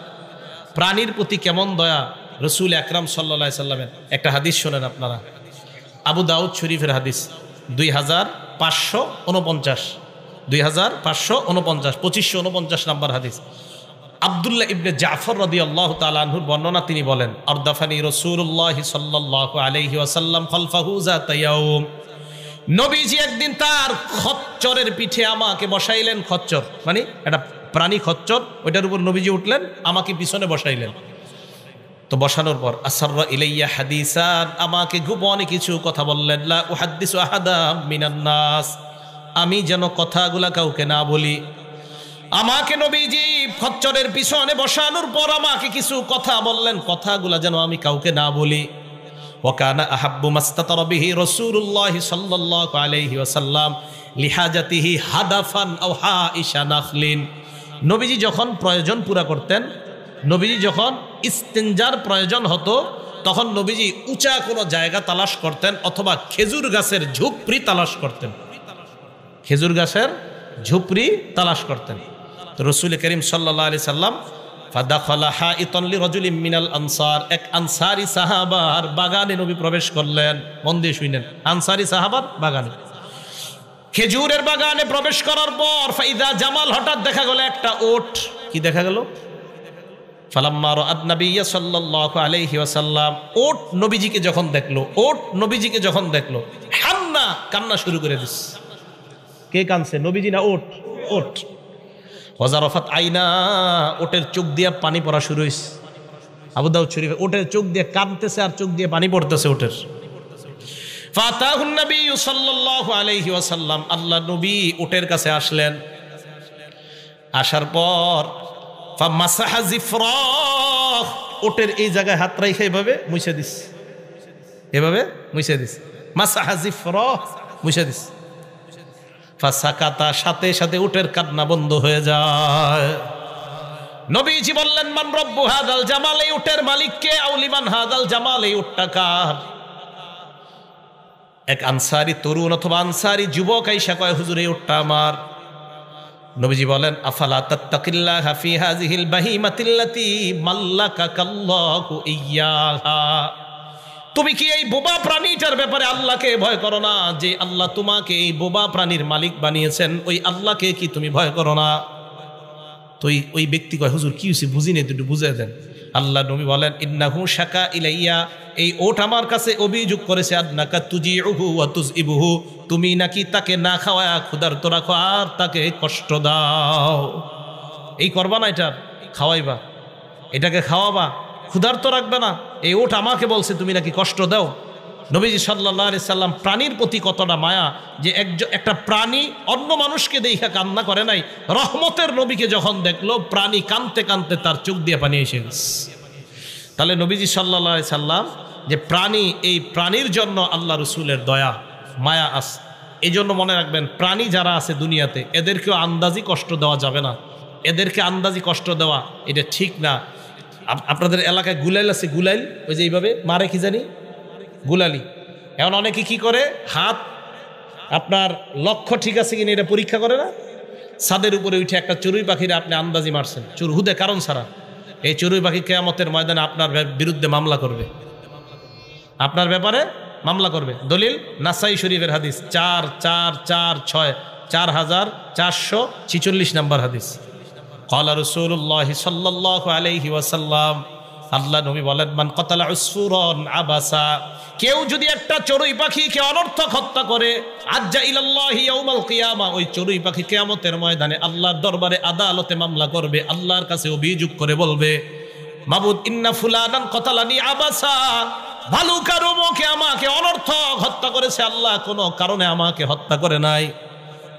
প্রাণীর প্রতি কেমন দয়া! রসুল আকরাম সাল্লাল্লাহু আলাইহি সাল্লামের একটা হাদিস শোনেন আপনারা, আবু দাউদ শরীফের হাদিস 2549, 2549 নাম্বার হাদিস। আব্দুল্লাহ ইবনে জাফর রাদিয়াল্লাহু তাআলা আনহুর বর্ণনা, তিনি বলেন আরদাফানি রাসূলুল্লাহ সাল্লাল্লাহু আলাইহি ওয়াসাল্লাম খালফাহু যাতা ইয়াউম, নবীজি একদিন তার খচ্চরের পিঠে আমাকে বসাইলেন। খচ্চর মানে একটা প্রাণী, খচ্চর, ওইটার উপর নবীজি উঠলেন, আমাকে পিছনে বসাইলেন। তো বসানোর পর আসাররা ইলাইয়া হাদিসান, আমাকে গোপনে কিছু কথা বললেন। লা উহাদ্দিসু আহাদা মিনান নাস, আমি যেন কথাগুলা কাউকে না বলি। আমাকে নবীজি খচ্চরের পিছনে বসানোর পর আমাকে কিছু কথা বললেন, কথাগুলা যেন আমি কাউকে না বলি। ওয়াকানা আহাব্বু মাস্তাতারা বিহি রাসূলুল্লাহ সাল্লাল্লাহু আলাইহি ওয়াসাল্লাম লিহাজাতিহি হাদাফান আও হাইশা নাখলিন, নবীজি যখন প্রয়োজন পুরা করতেন, নবীজি যখন ইস্তেঞ্জার প্রয়োজন হতো, তখন নবীজি উঁচা কোনো জায়গা তালাশ করতেন অথবা খেজুর গাছের ঝুপড়ি তালাশ করতেন, খেজুর গাছের ঝুপড়ি তালাশ করতেন। তো রাসূল করিম সাল্লাল্লাহু আলাইহি সাল্লাম ফাদাখালা হাইতান লিরাজুলিন মিনাল আনসার, এক আনসারী সাহাবার বাগানে নবী প্রবেশ করলেন। মন দিয়ে শুনেন, আনসারী সাহাবার বাগানে, খেজুরের বাগানে প্রবেশ করার পর ফাইদা জামাল, হঠাৎ দেখা গেল একটা ওট। কি দেখা গেল? ফালাম্মা রাআত নবিয়্য সাল্লাল্লাহু আলাইহি ওয়াসাল্লাম, ওট নবীজিকে যখন দেখলো, ওট নবীজিকে যখন দেখলো, হান্না, কান্না শুরু করে দিস। কে কানছে? নবীজি না ওট? ওট। ওয়াজারাফাত আইনা, ওটের চোখ দিয়ে পানি পড়া শুরু হইছে। আবু দাউদ শরীফ, ওটের চোখ দিয়ে কাঁদতেছে আর চোখ দিয়ে পানি পড়তেছে ওটের। ফাতাহুন নবী সাল্লাল্লাহু আলাইহি ওয়াসাল্লাম, আল্লাহ নবী ওটের কাছে আসলেন। আসার পর ফামাসাহা জিফরাহ, ওটের এই জায়গায় হাত রাইখা এভাবে মুছে দিস, এভাবে মুছে দিস। মাসাহা জিফরাহ, মুছে দিস। ফাসাকাতা, সাথে সাথে উটের কান্না বন্ধ হয়ে যায়। নবীজি বললেন মান রব্বু হাদাল জামাল, এই উটের মালিক কে? আউলিমান হাদাল জামাল, এই উটটা কার? এক আনসারী তরুণ অথবা আনসারী যুবক আইসা কয় হুজুর এই উটটা আমার। নবীজি বলেন আফালা তাত্তাকিল্লাহা ফি হাযিহিল বাহিমাতিল্লাতী মাল্লাকাকাল্লাহু ইয়্যাহা, তুমি কি এই বোবা প্রাণীটার ব্যাপারে আল্লাহকে ভয় করো না? যে আল্লাহ তোমাকে এই বোবা প্রাণীর মালিক বানিয়েছেন, ওই আল্লাহকে কি তুমি ভয় করো না? তো ওই ব্যক্তি কয় হুজুর কি হয়েছে বুঝি নেই, একটু বুঝিয়ে দেন। আল্লাহ নবী বলেন ইন্নাহু শাকা ইলাইয়া, এই ওট আমার কাছে অভিযোগ করেছে, আদনাকা তুজিউহু ওয়া তুযইবুহু, তুমি নাকি তাকে না খাওয়ায়া ক্ষুধার্ত রাখো আর তাকে কষ্ট দাও। এই করবা না, এটা খাওয়াইবা, এটাকে খাওয়াবা, ক্ষুধার্ত রাখবে না। এই ওট আমাকে বলছে তুমি নাকি কষ্ট দাও। নবীজি সাল্লাল্লাহু আলাইহি সাল্লাম প্রাণীর প্রতি কতটা মায়া, যে একটা প্রাণী অন্য মানুষকে দেখা কান্না করে নাই, রহমতের নবীকে যখন দেখলো প্রাণী কাঁদতে কাঁদতে তার চোখ দিয়ে পানি এসে গেছে। তাহলে নবীজি সাল্লাল্লাহু আলাইহি সাল্লাম যে প্রাণী, এই প্রাণীর জন্য আল্লাহ রসুলের দয়া মায়া আছে। এই জন্য মনে রাখবেন, প্রাণী যারা আছে দুনিয়াতে এদেরকেও আন্দাজি কষ্ট দেওয়া যাবে না। এদেরকে আন্দাজি কষ্ট দেওয়া এটা ঠিক না। আপনাদের এলাকায় গুলাইল আছে, গুলাইল ওই যে এইভাবে মারে কি জানি, গুলালি। এখন অনেকে কি করে, হাত আপনার লক্ষ্য ঠিক আছে কিনা এটা পরীক্ষা করে না, ছাদের উপরে উঠে একটা চড়ুই পাখিরে আপনি আন্দাজি মারছেন হুদে কারণ ছাড়া, এই চড়ুই পাখি কিয়ামতের ময়দানে আপনার বিরুদ্ধে মামলা করবে, আপনার ব্যাপারে মামলা করবে। দলিল নাসাই শরীফের হাদিস 4446 4446 নম্বর হাদিস। ক্বালা রাসূলুল্লাহ সাল্লাল্লাহু আলাইহি ওয়াসাল্লাম, আল্লাহ নবী বলেন, মান কাতালা উসফুরান আবাসা, কেউ যদি একটা চড়ুই পাখিকে অনর্থক হত্যা করে, আজ্জা ইলাল্লাহি ইয়াউমাল কিয়ামা, ওই চড়ুই পাখি কিয়ামতের ময়দানে আল্লাহর দরবারে আদালতে মামলা করবে, আল্লাহর কাছে অভিযোগ করে বলবে, মাবুদ ইন্না ফুলানান কাতালানি আবাসা, ভালুকার অমুকে আমাকে অনর্থক হত্যা করেছে, আল্লাহ কোনো কারণে আমাকে হত্যা করে নাই।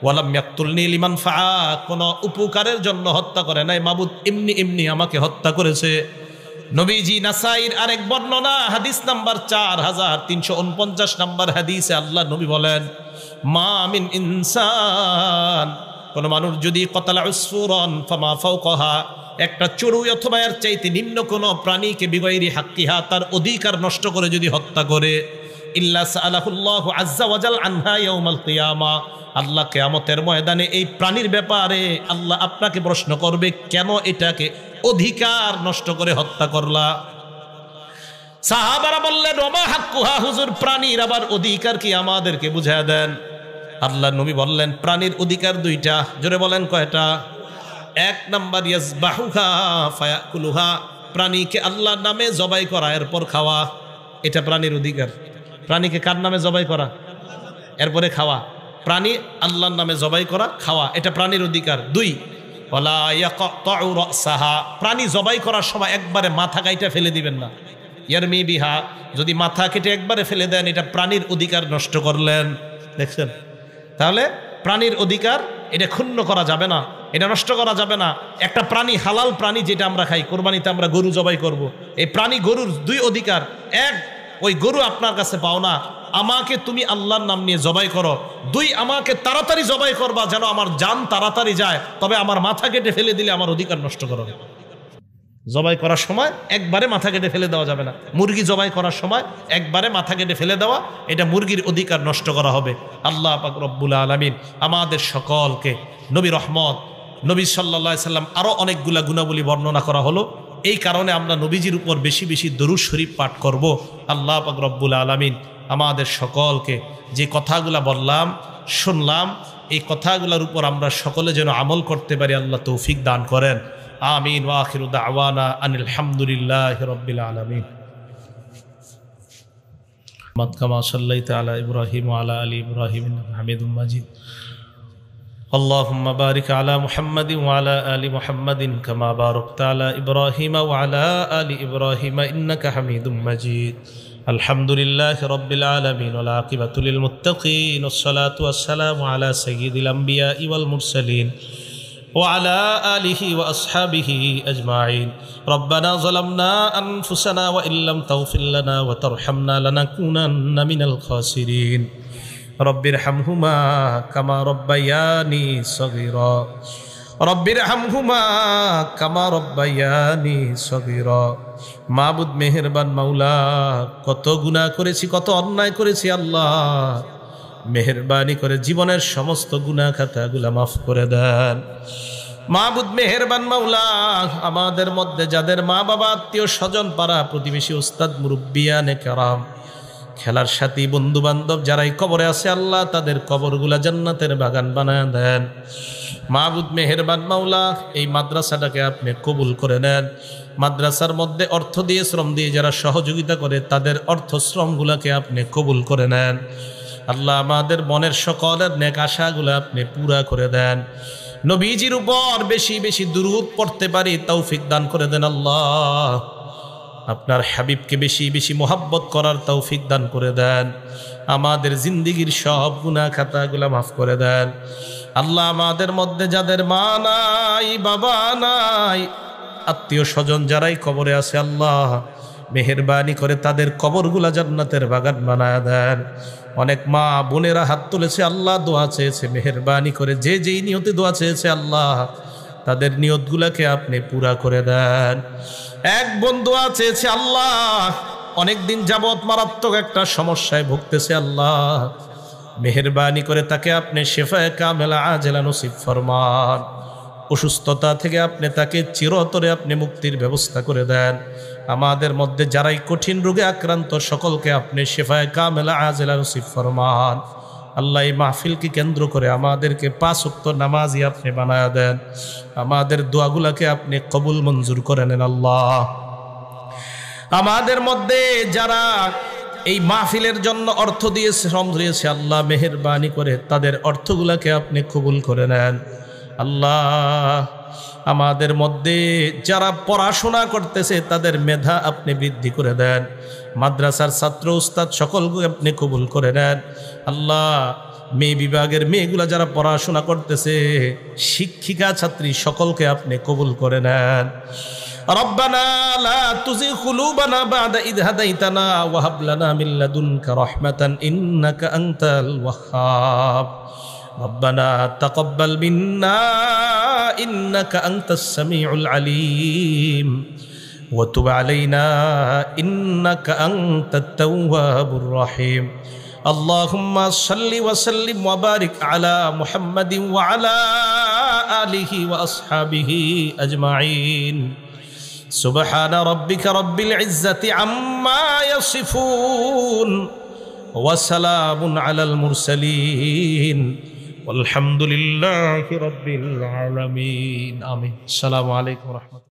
ওয়ালাম ইয়াকতুলনি লিমান ফাআ, কোনো উপকারের জন্য হত্যা করে নাই, মাবুদ এমনি এমনি আমাকে হত্যা করেছে। নবীজি নাসাইর আরেক বর্ণনা হাদিস নাম্বার 4349 নাম্বার হাদিসে আল্লাহ নবী বলেন, মা মিন ইনসান, কোন মানুষ যদি কতালা উসফুরান ফামা ফাওকাহা, একটা চড়ুই অথবা এর চাইতে নিম্ন কোন প্রাণীকে বিগাইরি হাক্কিহা, তার অধিকার নষ্ট করে যদি হত্যা করে, ইল্লা সাআলাহুল্লাহু আযজা ওয়া জাল আনহা ইয়াউমাল কিয়ামা, আল্লাহ কিয়ামতের ময়দানে এই প্রাণীর ব্যাপারে আল্লাহ আপনাকে প্রশ্ন করবে, কেন এটাকে অধিকার নষ্ট করে হত্যা করলা। সাহাবারা বললেন, ওমা হাক্কুহা, হুজুর প্রাণীর আবার অধিকার কি আমাদেরকে বুঝায় দেন। আল্লাহ নবী বললেন, প্রাণীর অধিকার দুইটা। জোরে বলেন কয়টা? এক নাম্বার ইয়াজবাহুহা ফায়াকুলুহা, প্রাণীকে আল্লাহর নামে জবাই করা এরপর খাওয়া, এটা প্রাণীর অধিকার। প্রাণীকে কার নামে জবাই করা এরপরে খাওয়া, প্রাণী আল্লাহর নামে জবাই করা খাওয়া, এটা প্রাণীর অধিকার। দুই, ওয়ালা ইয়াকতাউ রাসাহা, প্রাণী জবাই করার সময় একবারে মাথা কাইটা ফেলে দিবেন না। ইয়ারমি বিহা, যদি মাথা কেটে একবারে ফেলে দেন এটা প্রাণীর অধিকার নষ্ট করলেন। দেখছেন? তাহলে প্রাণীর অধিকার এটা ক্ষুণ্ণ করা যাবে না, এটা নষ্ট করা যাবে না। একটা প্রাণী, হালাল প্রাণী যেটা আমরা খাই, কোরবানিতে আমরা গরু জবাই করব, এই প্রাণী গরুর দুই অধিকার। এক, ওই গরু আপনার কাছে পাও না, আমাকে তুমি আল্লাহর নাম নিয়ে জবাই করো। দুই, আমাকে তাড়াতাড়ি জবাই করবা যেন আমার জান তাড়াতাড়ি যায়, তবে আমার মাথা কেটে ফেলে দিলে আমার অধিকার নষ্ট করো। জবাই করার সময় একবারে মাথা কেটে ফেলে দেওয়া যাবে না। মুরগি জবাই করার সময় একবারে মাথা কেটে ফেলে দেওয়া, এটা মুরগির অধিকার নষ্ট করা হবে। আল্লাহ পাক রব্বুল আলামিন আমাদের সকলকে, নবী রহমত, নবী সাল্লাল্লাহু আলাইহি সাল্লাম আরও অনেকগুলা গুণাবলী বর্ণনা করা হলো, এই কারণে আমরা নবীজির উপর বেশি বেশি দরুদ শরীফ পাঠ করব। আল্লাহ পাক রব্বুল আলামিন আমাদের সকলকে যে কথাগুলা বললাম, শুনলাম, এই কথাগুলোর উপর আমরা সকলে যেন আমল করতে পারি, আল্লাহ তৌফিক দান করেন। আমিন। ওয়া আখিরু দাওয়ানা আনিল হামদুলিল্লাহি রাব্বিল আলামিন। কামা সাল্লাইতা আলা ইব্রাহিম ওয়া আলা আলি ইব্রাহিম ইন্নাকা হামিদুম মাজিদ। আল্লাহুম্মা বারিক আলা মুহাম্মাদিন ওয়া আলা আলি মুহাম্মাদিন কামা বারাকতা আলা ইব্রাহিম ওয়া আলা আলি ইব্রাহিম ইন্নাকা হামিদুম মাজিদ। আলহামদুলিল্লাহি রাব্বিল আলামিন ওয়াল আকিবাতু লিল মুত্তাকিন ওয়াসসালাতু ওয়াসসালামু আলা সাইয়্যিদিল আমবিয়া ওয়াল মুরসালিন وعلى آله وأصحابه أجمعين. ربنا ظلمنا أنفسنا وإن لم تغفر لنا وترحمنا لنكونن من الخاسرين. رب ارحمهما كما ربياني صغيرا. رب ارحمهما كما ربياني صغيرا. মাবুদ মেহেরবান মাওলা, কত গুনাহ করেছি, কত অন্যায় করেছি, আল্লাহ মেহেরবানি করে জীবনের সমস্ত গুনাহ খাতাগুলা মাফ করে দেন। মাবুদ মেহেরবান মাওলা, আমাদের মধ্যে যাদের মা বাবা, আত্মীয় স্বজন, পাড়া প্রতিবেশী, উস্তাদ, মুরব্বিয়ানে কেরাম, খেলার সাথী, বন্ধু বান্ধব যারাই কবরে আছে, আল্লাহ তাদের কবরগুলা জান্নাতের বাগান বানায় দেন। মাবুদ মেহেরবান মাওলা, এই মাদ্রাসাটাকে আপনি কবুল করে নেন। মাদ্রাসার মধ্যে অর্থ দিয়ে, শ্রম দিয়ে যারা সহযোগিতা করে, তাদের অর্থ শ্রমগুলাকে আপনি কবুল করে নেন। আল্লাহ আমাদের মনের সকলের নেক আশাগুলো আপনি পুরা করে দেন। নবীজির উপর বেশি বেশি দুরূদ পড়তে পারি তৌফিক দান করে দেন। আল্লাহ আপনার হাবিবকে বেশি বেশি মোহাব্বত করার তৌফিক দান করে দেন। আমাদের জিন্দিগির সব গুনাহ খাতাগুলা মাফ করে দেন। আল্লাহ আমাদের মধ্যে যাদের মা নাই, বাবা নাই, আত্মীয় স্বজন যারাই কবরে আছে, আল্লাহ মেহেরবানি করে তাদের কবরগুলা জান্নাতের বাগান বানায় দেন। অনেক মা বোনেরা হাত তুলেছে, আল্লাহ দোয়া চেয়েছে, মেহেরবানি করে যে যেই নিয়তে দোয়া চেয়েছে আল্লাহ তাদের নিয়তগুলাকে আপনি পুরা করে দেন। এক বোন দোয়া চেয়েছে, আল্লাহ অনেক দিন যাবত মারাত্মক একটা সমস্যায় ভুগতেছে, আল্লাহ মেহেরবানি করে তাকে আপনি শেফায়ে কামেলা আজেলা নসিব ফরমান। অসুস্থতা থেকে আপনি তাকে চিরতরে আপনি মুক্তির ব্যবস্থা করে দেন। আমাদের মধ্যে যারাই কঠিন রোগে আক্রান্ত সকলকে আপনি শেফায়ে কামেলা আজেলা নসিব ফরমান। আল্লাহ এই মাহফিলকে কেন্দ্র করে আমাদেরকে 5 ওয়াক্ত নামাজি আপনি বানায়া দেন। আমাদের দোয়াগুলাকে আপনি কবুল মঞ্জুর করে নেন। আল্লাহ আমাদের মধ্যে যারা এই মাহফিলের জন্য অর্থ দিয়েছে, শ্রম দিয়েছে, আল্লাহ মেহেরবানি করে তাদের অর্থগুলাকে আপনি কবুল করে নেন। আল্লাহ আমাদের মধ্যে যারা পড়াশোনা করতেছে তাদের মেধা আপনি বৃদ্ধি করে দেন। মাদ্রাসার ছাত্র উস্তাদ সকলকে আপনি কবুল করে নেন। আল্লাহ মেয়ে বিভাগের মেয়েগুলা যারা পড়াশোনা করতেছে, শিক্ষিকা ছাত্রী সকলকে আপনি কবুল করে নেন। রব্বানা লা তুযিগ কুলুবানা বা'দা ইয হাদাইতানা ওয়া হাব লানা মিন লাদুনকা রাহমাতান ইন্নাকা আনতাল ওয়াহ্হাব। রব্বানা তাকাব্বাল মিন্না ইন্নাকা আনতাস সামিউল আলিম ওয়া তুব আলাইনা ইন্নাকা আনতাত তাওয়াবুর রহিম। আল্লাহুম্মা সাল্লি ওয়া সাল্লিম ওয়া বারিক আলা মুহাম্মাদিন ওয়া আলা আলিহি ওয়া আসহাবিহি আজমাইন। সুবহানা রাব্বিকা রাব্বিল ইজ্জাতি আম্মা ইয়াসিফুন ওয়া সালামুন আলাল মুরসালিন ওয়ালহামদুলিল্লাহি রাব্বিল আলামিন। আমিন। আসসালামু আলাইকুম ওয়া রাহমাতুল্লাহ।